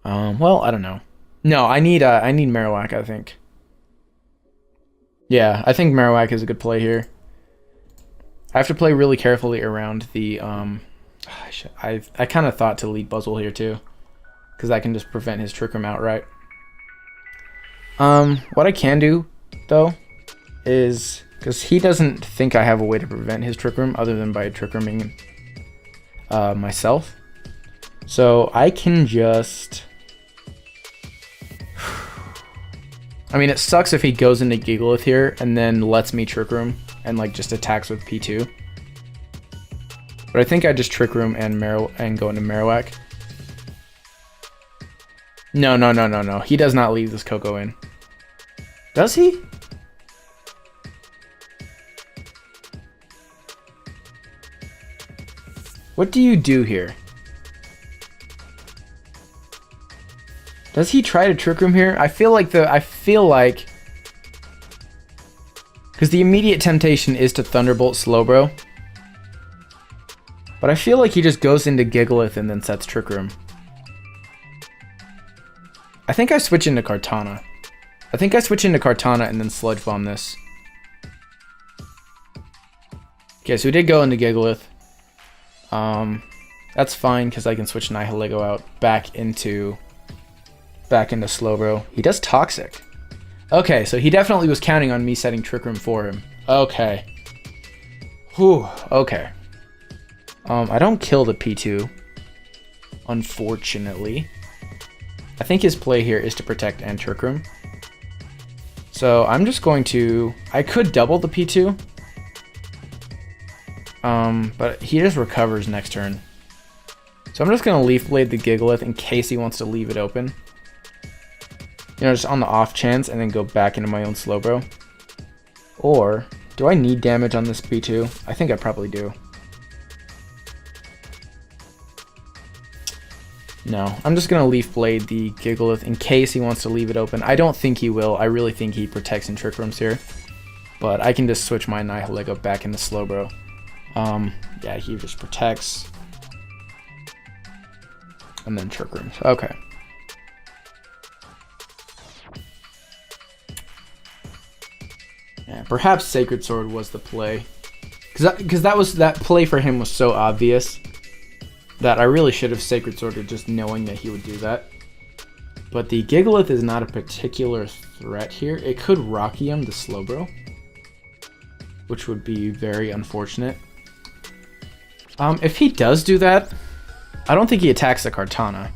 well, I don't know. No, I need Marowak, I think. Yeah, I think Marowak is a good play here. I have to play really carefully around the I kind of thought to lead Buzzwole here too, because I can just prevent his Trick Room outright. What I can do though is, because he doesn't think I have a way to prevent his Trick Room other than by Trick Rooming myself. So I can just... I mean, it sucks if he goes into Gigalith here and then lets me Trick Room and like just attacks with P2. But I think I just Trick Room and go into Marowak. No. He does not leave this Coco in. Does he? What do you do here? Does he try to Trick Room here? I feel like because the immediate temptation is to Thunderbolt Slowbro. But I feel like he just goes into Gigalith and then sets Trick Room. I think I switch into Kartana. And then Sludge Bomb this. Okay, so we did go into Gigalith. That's fine because I can switch Nihilego out back into Slowbro. He does Toxic. Okay, so he definitely was counting on me setting Trick Room for him. Okay. Whew, okay. I don't kill the P2, unfortunately. I think his play here is to protect and Trick Room. So I'm just going to... I could double the P2. But he just recovers next turn. So I'm just going to Leaf Blade the Gigalith in case he wants to leave it open. You know, just on the off chance, and then go back into my own Slowbro. Or, do I need damage on this P2? I think I probably do. No, I'm just going to Leaf Blade the Gigalith in case he wants to leave it open. I don't think he will. I really think he protects and Trick Rooms here. But I can just switch my Nihilego back into Slowbro. Yeah, he just protects. And then Trick Rooms. Okay. Yeah, perhaps Sacred Sword was the play. Because that play for him was so obvious that I really should have Sacred Sworded just knowing that he would do that. But the Gigalith is not a particular threat here. It could Rocky him the Slowbro, which would be very unfortunate. If he does do that, I don't think he attacks the Kartana.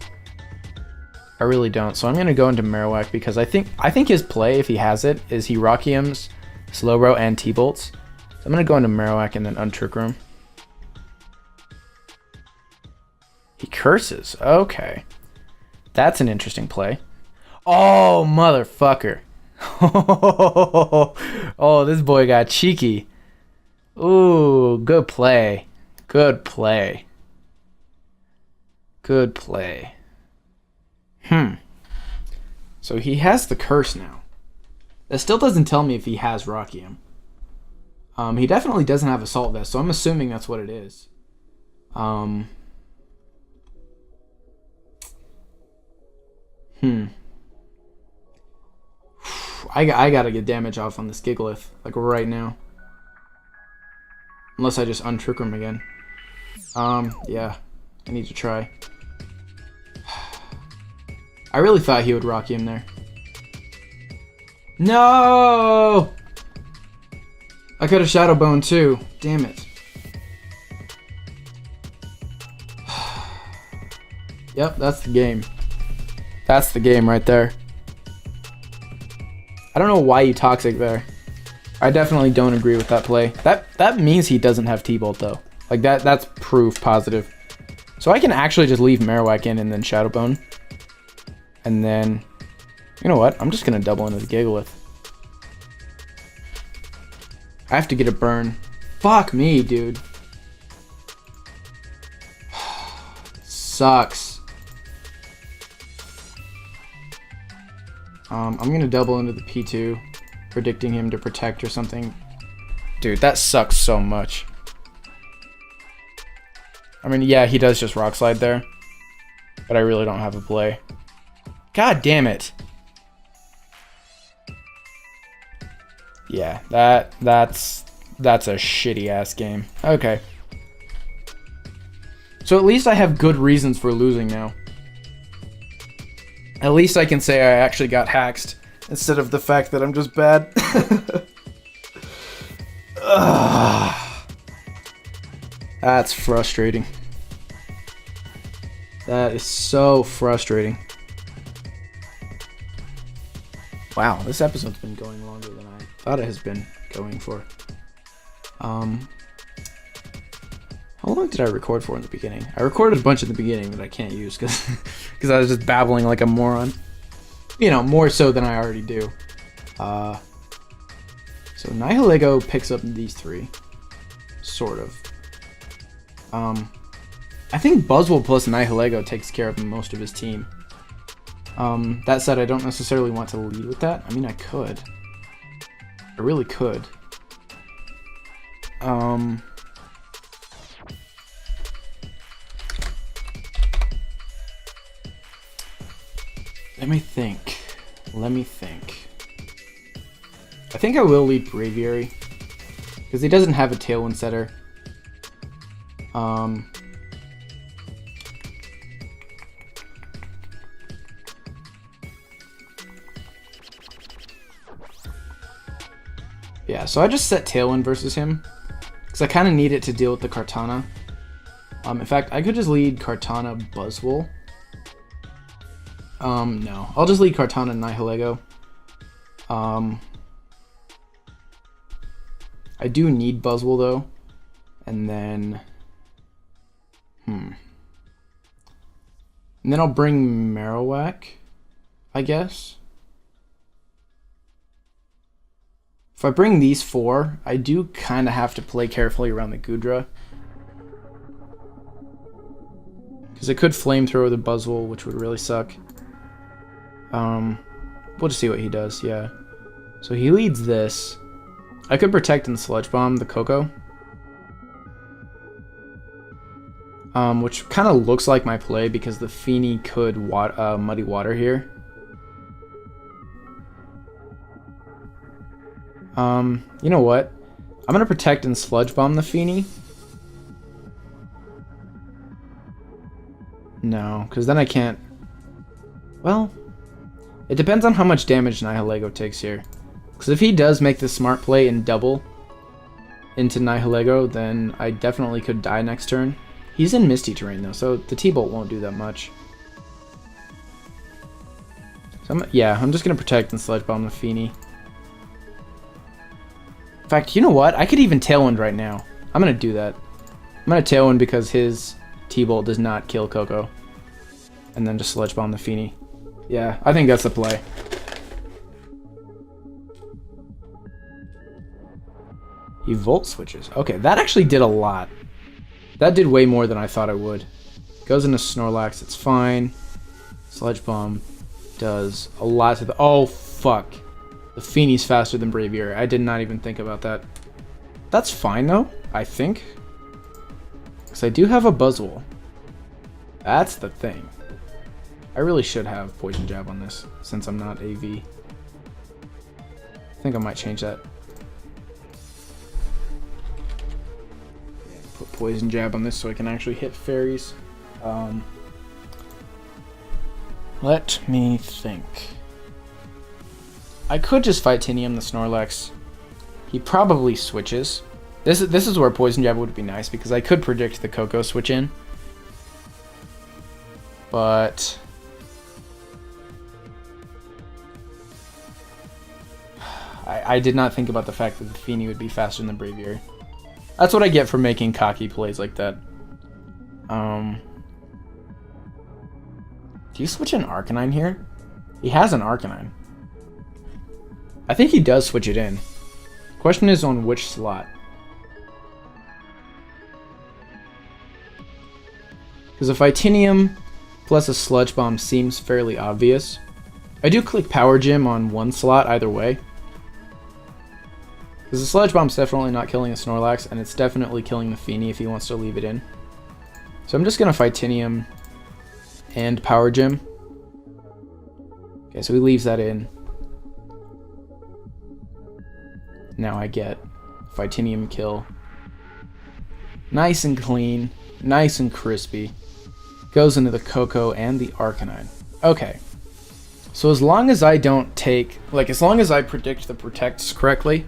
I really don't. So I'm going to go into Marowak because I think his play, if he has it, is he Rocky hims Slowbro and T-Bolts. So I'm going to go into Marowak and then Untrick Room. He curses. Okay. That's an interesting play. Oh, motherfucker. Oh, this boy got cheeky. Ooh, good play. Good play. Good play. So he has the curse now. That still doesn't tell me if he has Rockium. He definitely doesn't have Assault Vest, so I'm assuming that's what it is. I gotta get damage off on this Gigalith, like right now. Unless I just Untrick him again. Yeah. I need to try. I really thought he would Rocky him there. No! I could have Shadow Bone too. Damn it. Yep, that's the game. That's the game right there. I don't know why you Toxic there. I definitely don't agree with that play. That means he doesn't have T-Bolt though. Like that's proof positive. So I can actually just leave Marowak in and then Shadow Bone. And then, you know what? I'm just going to double into the Gigalith. I have to get a burn. Fuck me, dude. Sucks. I'm going to double into the P2, predicting him to protect or something. Dude, that sucks so much. I mean, yeah, he does just Rock Slide there. But I really don't have a play. God damn it. Yeah, that's a shitty ass game. Okay. So at least I have good reasons for losing now. At least I can say I actually got hacked instead of the fact that I'm just bad. That's frustrating. That is so frustrating. Wow, this episode's been going longer than I thought it has been going for. How long did I record for in the beginning? I recorded a bunch in the beginning that I can't use because I was just babbling like a moron. You know, more so than I already do. So Nihilego picks up these three. Sort of. I think Buzzwole plus Nihilego takes care of most of his team. That said, I don't necessarily want to lead with that. I mean, I could. I really could. Let me think. I think I will lead Braviary, because he doesn't have a Tailwind setter. Yeah, so I just set Tailwind versus him, because I kind of need it to deal with the Kartana. In fact, I could just lead Kartana Buzzwole. No. I'll just lead Kartana Nihilego. I do need Buzzwole, though. And then... And then I'll bring Marowak, I guess. If I bring these 4, I do kind of have to play carefully around the Goodra. Because I could Flamethrower the Buzzwole, which would really suck. We'll just see what he does, yeah. So he leads this. I could Protect and Sludge Bomb the Coco. Which kind of looks like my play because the Feeny could Muddy Water here. You know what? I'm gonna Protect and Sludge Bomb the Feeny. No, because then I can't... Well, it depends on how much damage Nihilego takes here. Because if he does make the smart play and double into Nihilego, then I definitely could die next turn. He's in Misty Terrain though, so the T-Bolt won't do that much. So I'm just gonna Protect and Sludge Bomb the Feeny. In fact, you know what? I could even Tailwind right now. I'm gonna do that. I'm gonna Tailwind because his T-Bolt does not kill Coco. And then just Sludge Bomb the Feeny. Yeah, I think that's the play. He Volt Switches. Okay, that actually did a lot. That did way more than I thought it would. Goes into Snorlax, it's fine. Sludge Bomb does a lot to the... Oh, fuck. The Feeny's faster than Braviary. I did not even think about that. That's fine, though, I think. Because I do have a Buzzwole. That's the thing. I really should have Poison Jab on this, since I'm not AV. I think I might change that. Put Poison Jab on this so I can actually hit fairies. Let me think. I could just Titanium the Snorlax. He probably switches. This is where Poison Jab would be nice, because I could predict the Coco switch in. But... I did not think about the fact that the Feeny would be faster than the Braviary. That's what I get for making cocky plays like that. Do you switch an Arcanine here? He has an Arcanine. I think he does switch it in. Question is on which slot. Because a Titanium plus a Sludge Bomb seems fairly obvious. I do click Power Gym on one slot either way. Because the Sludge Bomb's definitely not killing a Snorlax, and it's definitely killing the Feeny if he wants to leave it in. So I'm just going to Titanium and Power Gym. Okay, so he leaves that in. Now I get Titanium kill. Nice and clean, nice and crispy. Goes into the Coco and the Arcanine. Okay. So as long as I don't take... Like, as long as I predict the Protects correctly...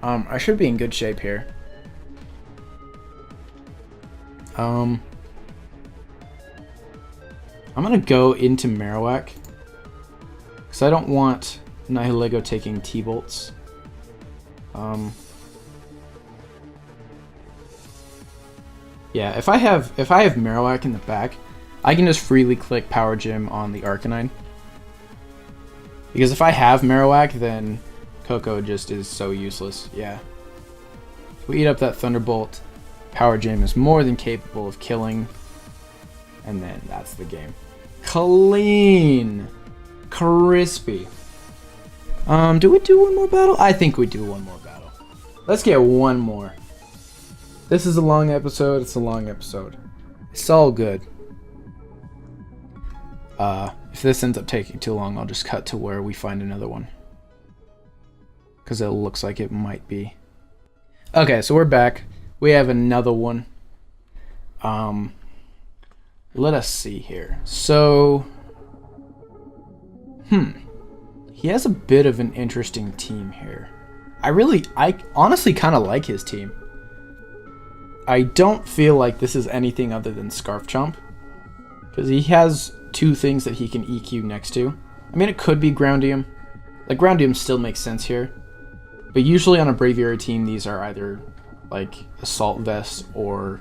I should be in good shape here. I'm gonna go into Marowak. Because I don't want Nihilego taking T-Bolts. Yeah, if I have Marowak in the back, I can just freely click Power Gym on the Arcanine. Because if I have Marowak, then Coco just is so useless. Yeah. If we eat up that Thunderbolt, Power Gym is more than capable of killing And then that's the game. Clean. Crispy. Do we do one more battle? I think we do one more battle. Let's get one more. This is a long episode. It's a long episode. It's all good. If this ends up taking too long, I'll just cut to where we find another one. Because it looks like it might be. Okay, so we're back. We have another one. Let us see here. So, he has a bit of an interesting team here. I honestly kind of like his team. I don't feel like this is anything other than Scarf Chomp. Because he has 2 things that he can EQ next to. I mean, it could be Groundium. Like, Groundium still makes sense here. But usually on a Braviary team, these are either, like, Assault Vest or...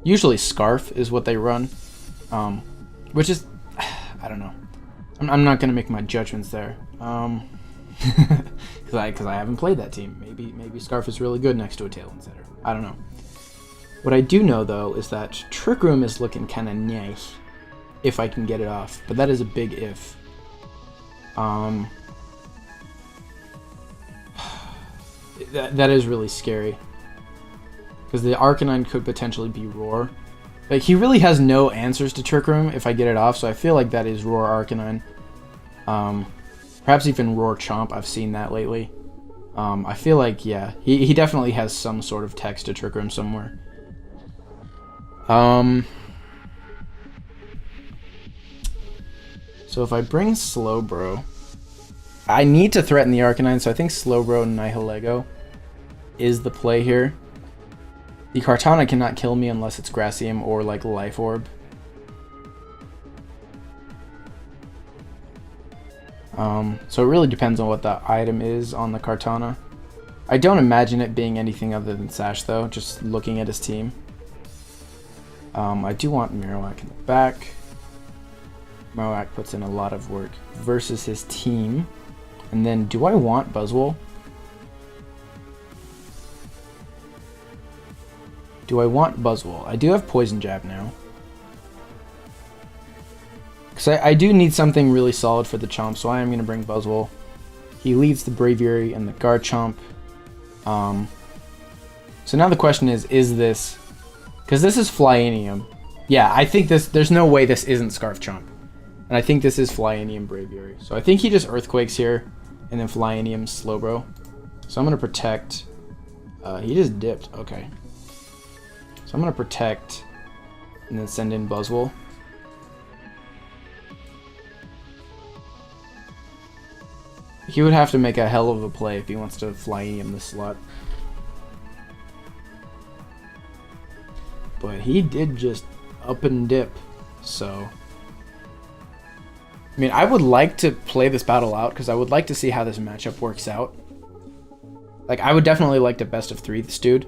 Usually Scarf is what they run. Which is... I don't know. I'm not going to make my judgments there. Because I haven't played that team. Maybe Scarf is really good next to a Tailwind Setter. I don't know. What I do know, though, is that Trick Room is looking kind of nice. If I can get it off. But that is a big if. That is really scary. Because the Arcanine could potentially be Roar. Like, he really has no answers to Trick Room if I get it off, so I feel like that is Roar Arcanine. Perhaps even Roar Chomp, I've seen that lately. I feel like, yeah, he definitely has some sort of text to Trick Room somewhere. So if I bring Slowbro, I need to threaten the Arcanine, so I think Slowbro and Nihilego is the play here. The Kartana cannot kill me unless it's Gracium or like Life Orb. So it really depends on what the item is on the Kartana. I don't imagine it being anything other than Sash though, just looking at his team. I do want Marowak in the back. Marowak puts in a lot of work versus his team. And then, do I want Buzzwole? Do I want Buzzwole? I do have Poison Jab now. Because I do need something really solid for the Chomp, so I am going to bring Buzzwole. He leads the Braviary and the Garchomp. So now the question is this... Because this is Flyinium. Yeah, I think this... There's no way this isn't Scarf Chomp. And I think this is Flyinium Braviary. So I think he just Earthquakes here. And then Flyinium Slowbro. So I'm going to protect... he just dipped. Okay. So I'm going to protect. And then send in Buzzwole. He would have to make a hell of a play if he wants to Flyinium this slot. But he did just up and dip. So... I mean, I would like to play this battle out because I would like to see how this matchup works out. Like, I would definitely like to best of 3 this dude.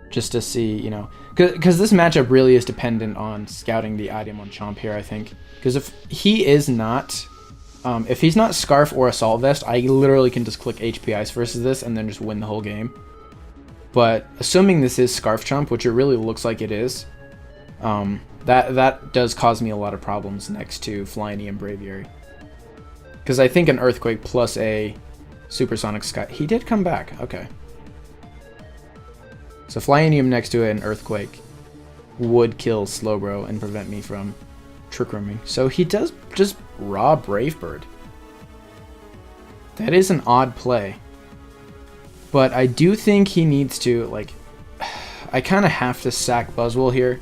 Just to see, you know... Because this matchup really is dependent on scouting the item on Chomp here, I think. Because if he is not... if he's not Scarf or Assault Vest, I literally can just click HP Ice versus this and then just win the whole game. But assuming this is Scarf Chomp, which it really looks like it is... That does cause me a lot of problems next to Flyinium Braviary. Because I think an Earthquake plus a Supersonic Sky... He did come back. Okay. So Flyinium next to an Earthquake would kill Slowbro and prevent me from Trick Rooming. So he does just raw Brave Bird. That is an odd play. But I do think he needs to, like... I kind of have to sack Buzzwole here.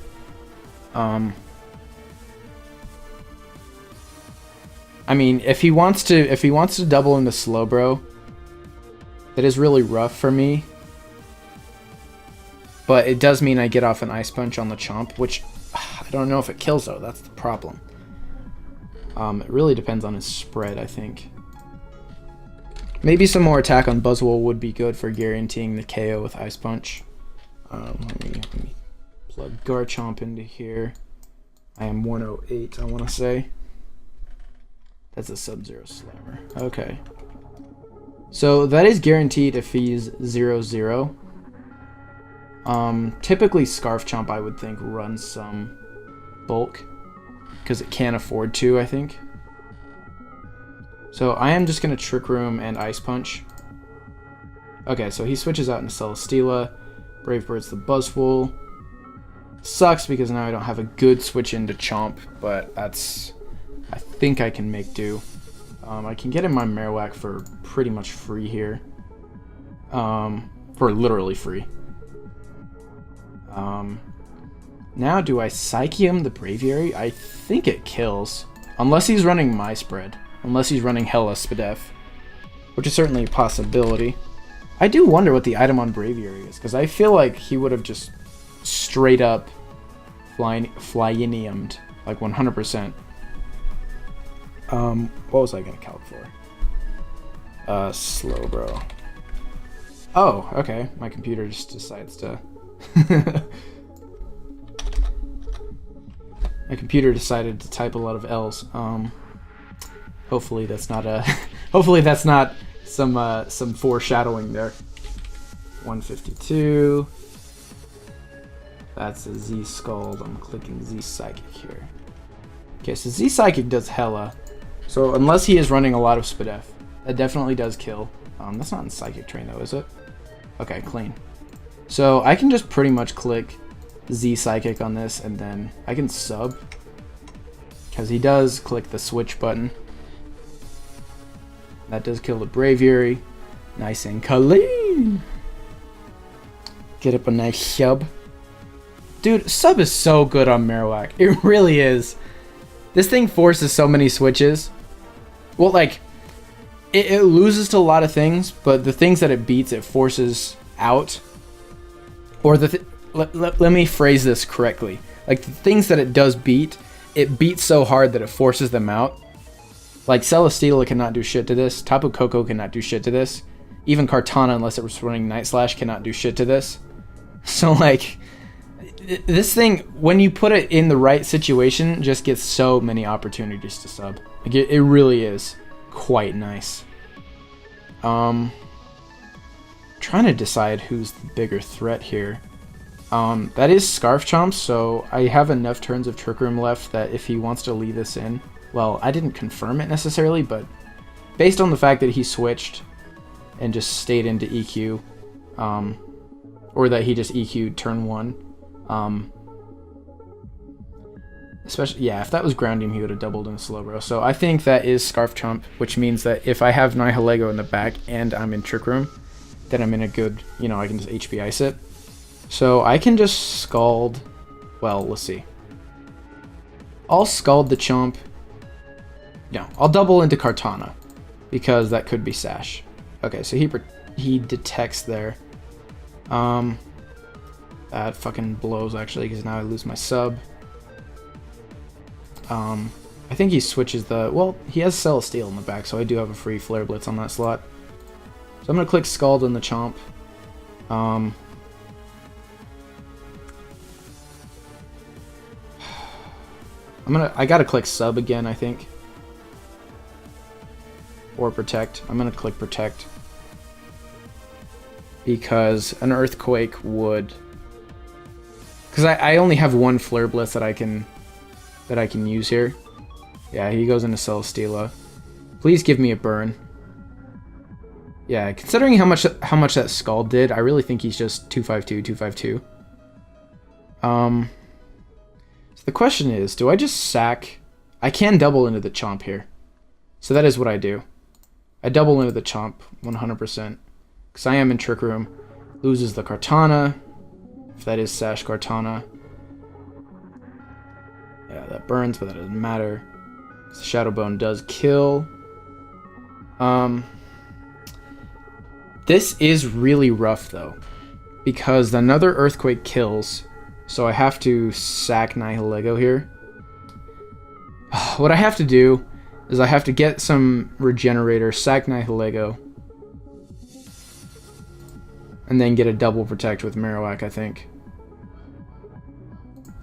I mean, if he wants to double into Slowbro, that is really rough for me. But it does mean I get off an Ice Punch on the Chomp, which I don't know if it kills though. That's the problem. It really depends on his spread, I think. Maybe some more attack on Buzzwole would be good for guaranteeing the KO with Ice Punch. Let me plug Garchomp into here. I am 108, I want to say. That's a Sub-Zero Slammer. Okay. So that is guaranteed if he's 0-0. Typically Scarf Chomp, I would think, runs some bulk because it can't afford to, I think. So I am just going to Trick Room and Ice Punch. Okay, so he switches out into Celesteela. Brave Bird's the Buzzwole. Sucks because now I don't have a good switch into Chomp, but that's... I think I can make do. I can get in my Marowak for pretty much free here. For literally free. Now do I Psychium the Braviary? I think it kills. Unless he's running my spread. Unless he's running Hella Spadef. Which is certainly a possibility. I do wonder what the item on Braviary is, because I feel like he would have just straight up Flyiniumed, like 100%. What was I gonna calc for? Slow, bro. Oh, okay. My computer just decides to... My computer decided to type a lot of L's. Hopefully that's not a... Hopefully that's not some foreshadowing there. 152. That's a Z Scald. I'm clicking Z Psychic here. Okay, so Z Psychic does hella. So unless he is running a lot of Spadef, that definitely does kill. That's not in Psychic Train though, is it? Okay, clean. So I can just pretty much click Z Psychic on this and then I can sub. Because he does click the switch button. That does kill the Braviary. Nice and clean. Get up a nice sub. Dude, sub is so good on Marowak. It really is. This thing forces so many switches. Well, like, it loses to a lot of things, but the things that it beats, it forces out. Or let me phrase this correctly. Like, the things that it does beat, it beats so hard that it forces them out. Like, Celesteela cannot do shit to this. Tapu Koko cannot do shit to this. Even Kartana, unless it was running Night Slash, cannot do shit to this. So, like, this thing, when you put it in the right situation, just gets so many opportunities to sub. Like, it really is quite nice. Trying to decide who's the bigger threat here. That is Scarf Chomp, so I have enough turns of Trick Room left that if he wants to leave this in... Well, I didn't confirm it necessarily, but based on the fact that he switched and just stayed into EQ, or that he just EQ'd turn 1, especially, yeah, if that was Groundium, he would have doubled in Slowbro. So I think that is Scarf Chomp, which means that if I have Nihilego in the back and I'm in Trick Room, then I'm in a good, you know, I can just HP Ice it. So I can just Scald, well, let's see. I'll Scald the Chomp. No, I'll double into Kartana, because that could be Sash. Okay, so he detects there. That fucking blows, actually, because now I lose my sub. I think he switches the... Well, he has Celesteela in the back, so I do have a free Flare Blitz on that slot. So I'm going to click Scald on the Chomp. I gotta click Sub again, I think. Or Protect. I'm gonna click Protect. Because an Earthquake would... Because I only have one Flare Blitz that I can use here. Yeah, he goes into Celesteela. Please give me a burn. Yeah, considering how much that Scald did, I really think he's just 252, 252. So the question is, do I just sack... I can double into the Chomp here. So that is what I do. I double into the Chomp 100%. Because I am in Trick Room. Loses the Kartana. If that is Sash Kartana. Yeah, that burns, but that doesn't matter. Shadow Bone does kill. This is really rough, though. Because another Earthquake kills. So I have to sack Nihilego here. What I have to do is I have to get some Regenerator, sack Nihilego, and then get a double Protect with Marowak, I think.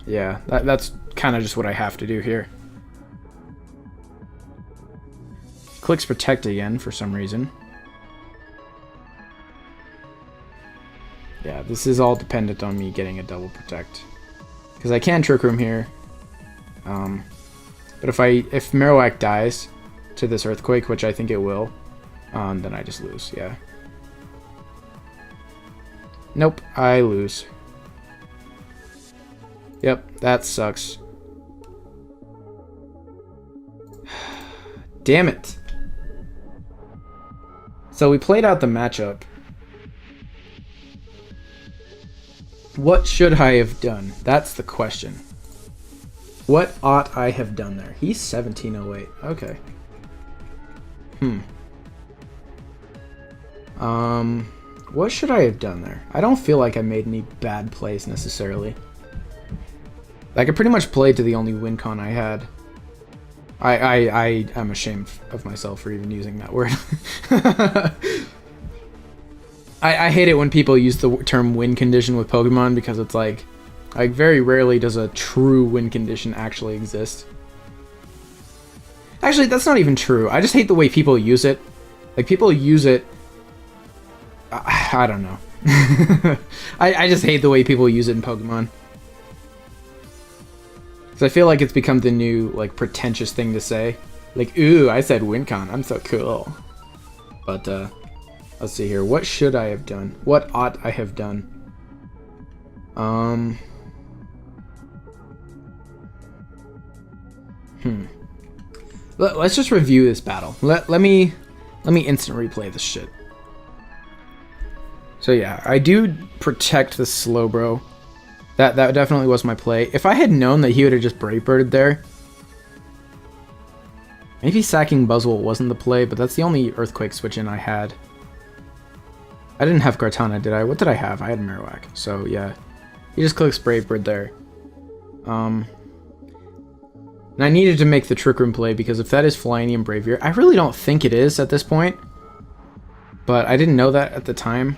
Yeah, that's kind of just what I have to do here. Clicks Protect again for some reason. Yeah, this is all dependent on me getting a double Protect. Because I can Trick Room here. But if Marowak dies to this Earthquake, which I think it will, then I just lose, yeah. Nope, I lose. Yep, that sucks. Damn it. So we played out the matchup. What should I have done? That's the question. What ought I have done there? He's 1708. Okay. What should I have done there? I don't feel like I made any bad plays necessarily. Like, I pretty much played to the only win con I had. I'm ashamed of myself for even using that word. I hate it when people use the term win condition with Pokemon because it's like very rarely does a true win condition actually exist. Actually, that's not even true. I just hate the way people use it. Like, people use it... I don't know. I just hate the way people use it in Pokemon. Because I feel like it's become the new, like, pretentious thing to say. Like, ooh, I said WinCon. I'm so cool. But, let's see here. What should I have done? What ought I have done? Let's just review this battle. Let me instant replay this shit. So yeah, I do protect the Slowbro. That definitely was my play. If I had known that he would have just Brave Birded there, maybe sacking Buzzwole wasn't the play, but that's the only Earthquake switch in I had. I didn't have Kartana, did I? What did I have? I had Marowak. So yeah, he just clicks Brave Bird there. And I needed to make the Trick Room play because if that is Flyinium Braviary, I really don't think it is at this point. But I didn't know that at the time.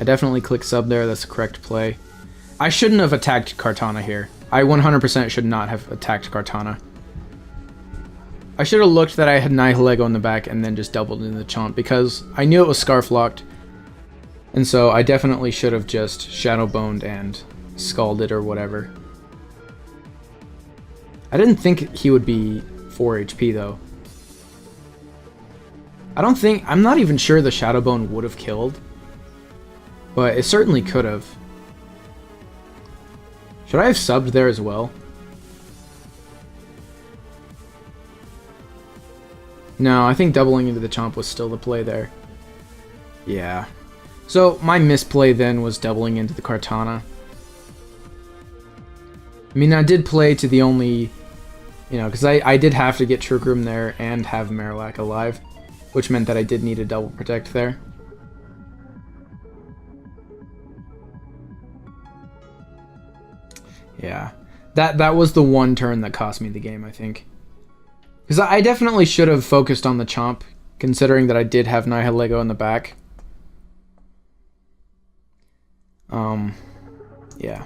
I definitely clicked sub there, that's the correct play. I shouldn't have attacked Kartana here. I 100% should not have attacked Kartana. I should have looked that I had Nihilego in the back and then just doubled into the Chomp because I knew it was Scarf Locked. And so I definitely should have just Shadow Boned and Scalded or whatever. I didn't think he would be 4 HP though. I'm not even sure the Shadow Bone would have killed. But it certainly could have. Should I have subbed there as well? No, I think doubling into the Chomp was still the play there. Yeah. So my misplay then was doubling into the Kartana. I mean, I did play to the only... You know, because I did have to get Trick Room there and have Marowak alive. Which meant that I did need a double protect there. Yeah, that was the one turn that cost me the game, I think. Because I definitely should have focused on the Chomp, considering that I did have Nihilego in the back. Yeah.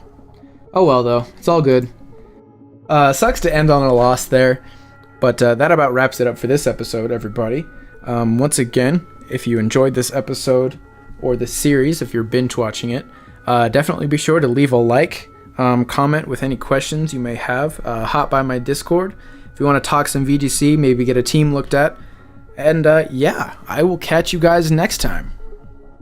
Oh well, though. It's all good. Sucks to end on a loss there, but that about wraps it up for this episode, everybody. Once again, if you enjoyed this episode, or this series, if you're binge watching it, definitely be sure to leave a like. Comment with any questions you may have. Hop by my Discord if you want to talk some VGC, maybe get a team looked at. And yeah, I will catch you guys next time.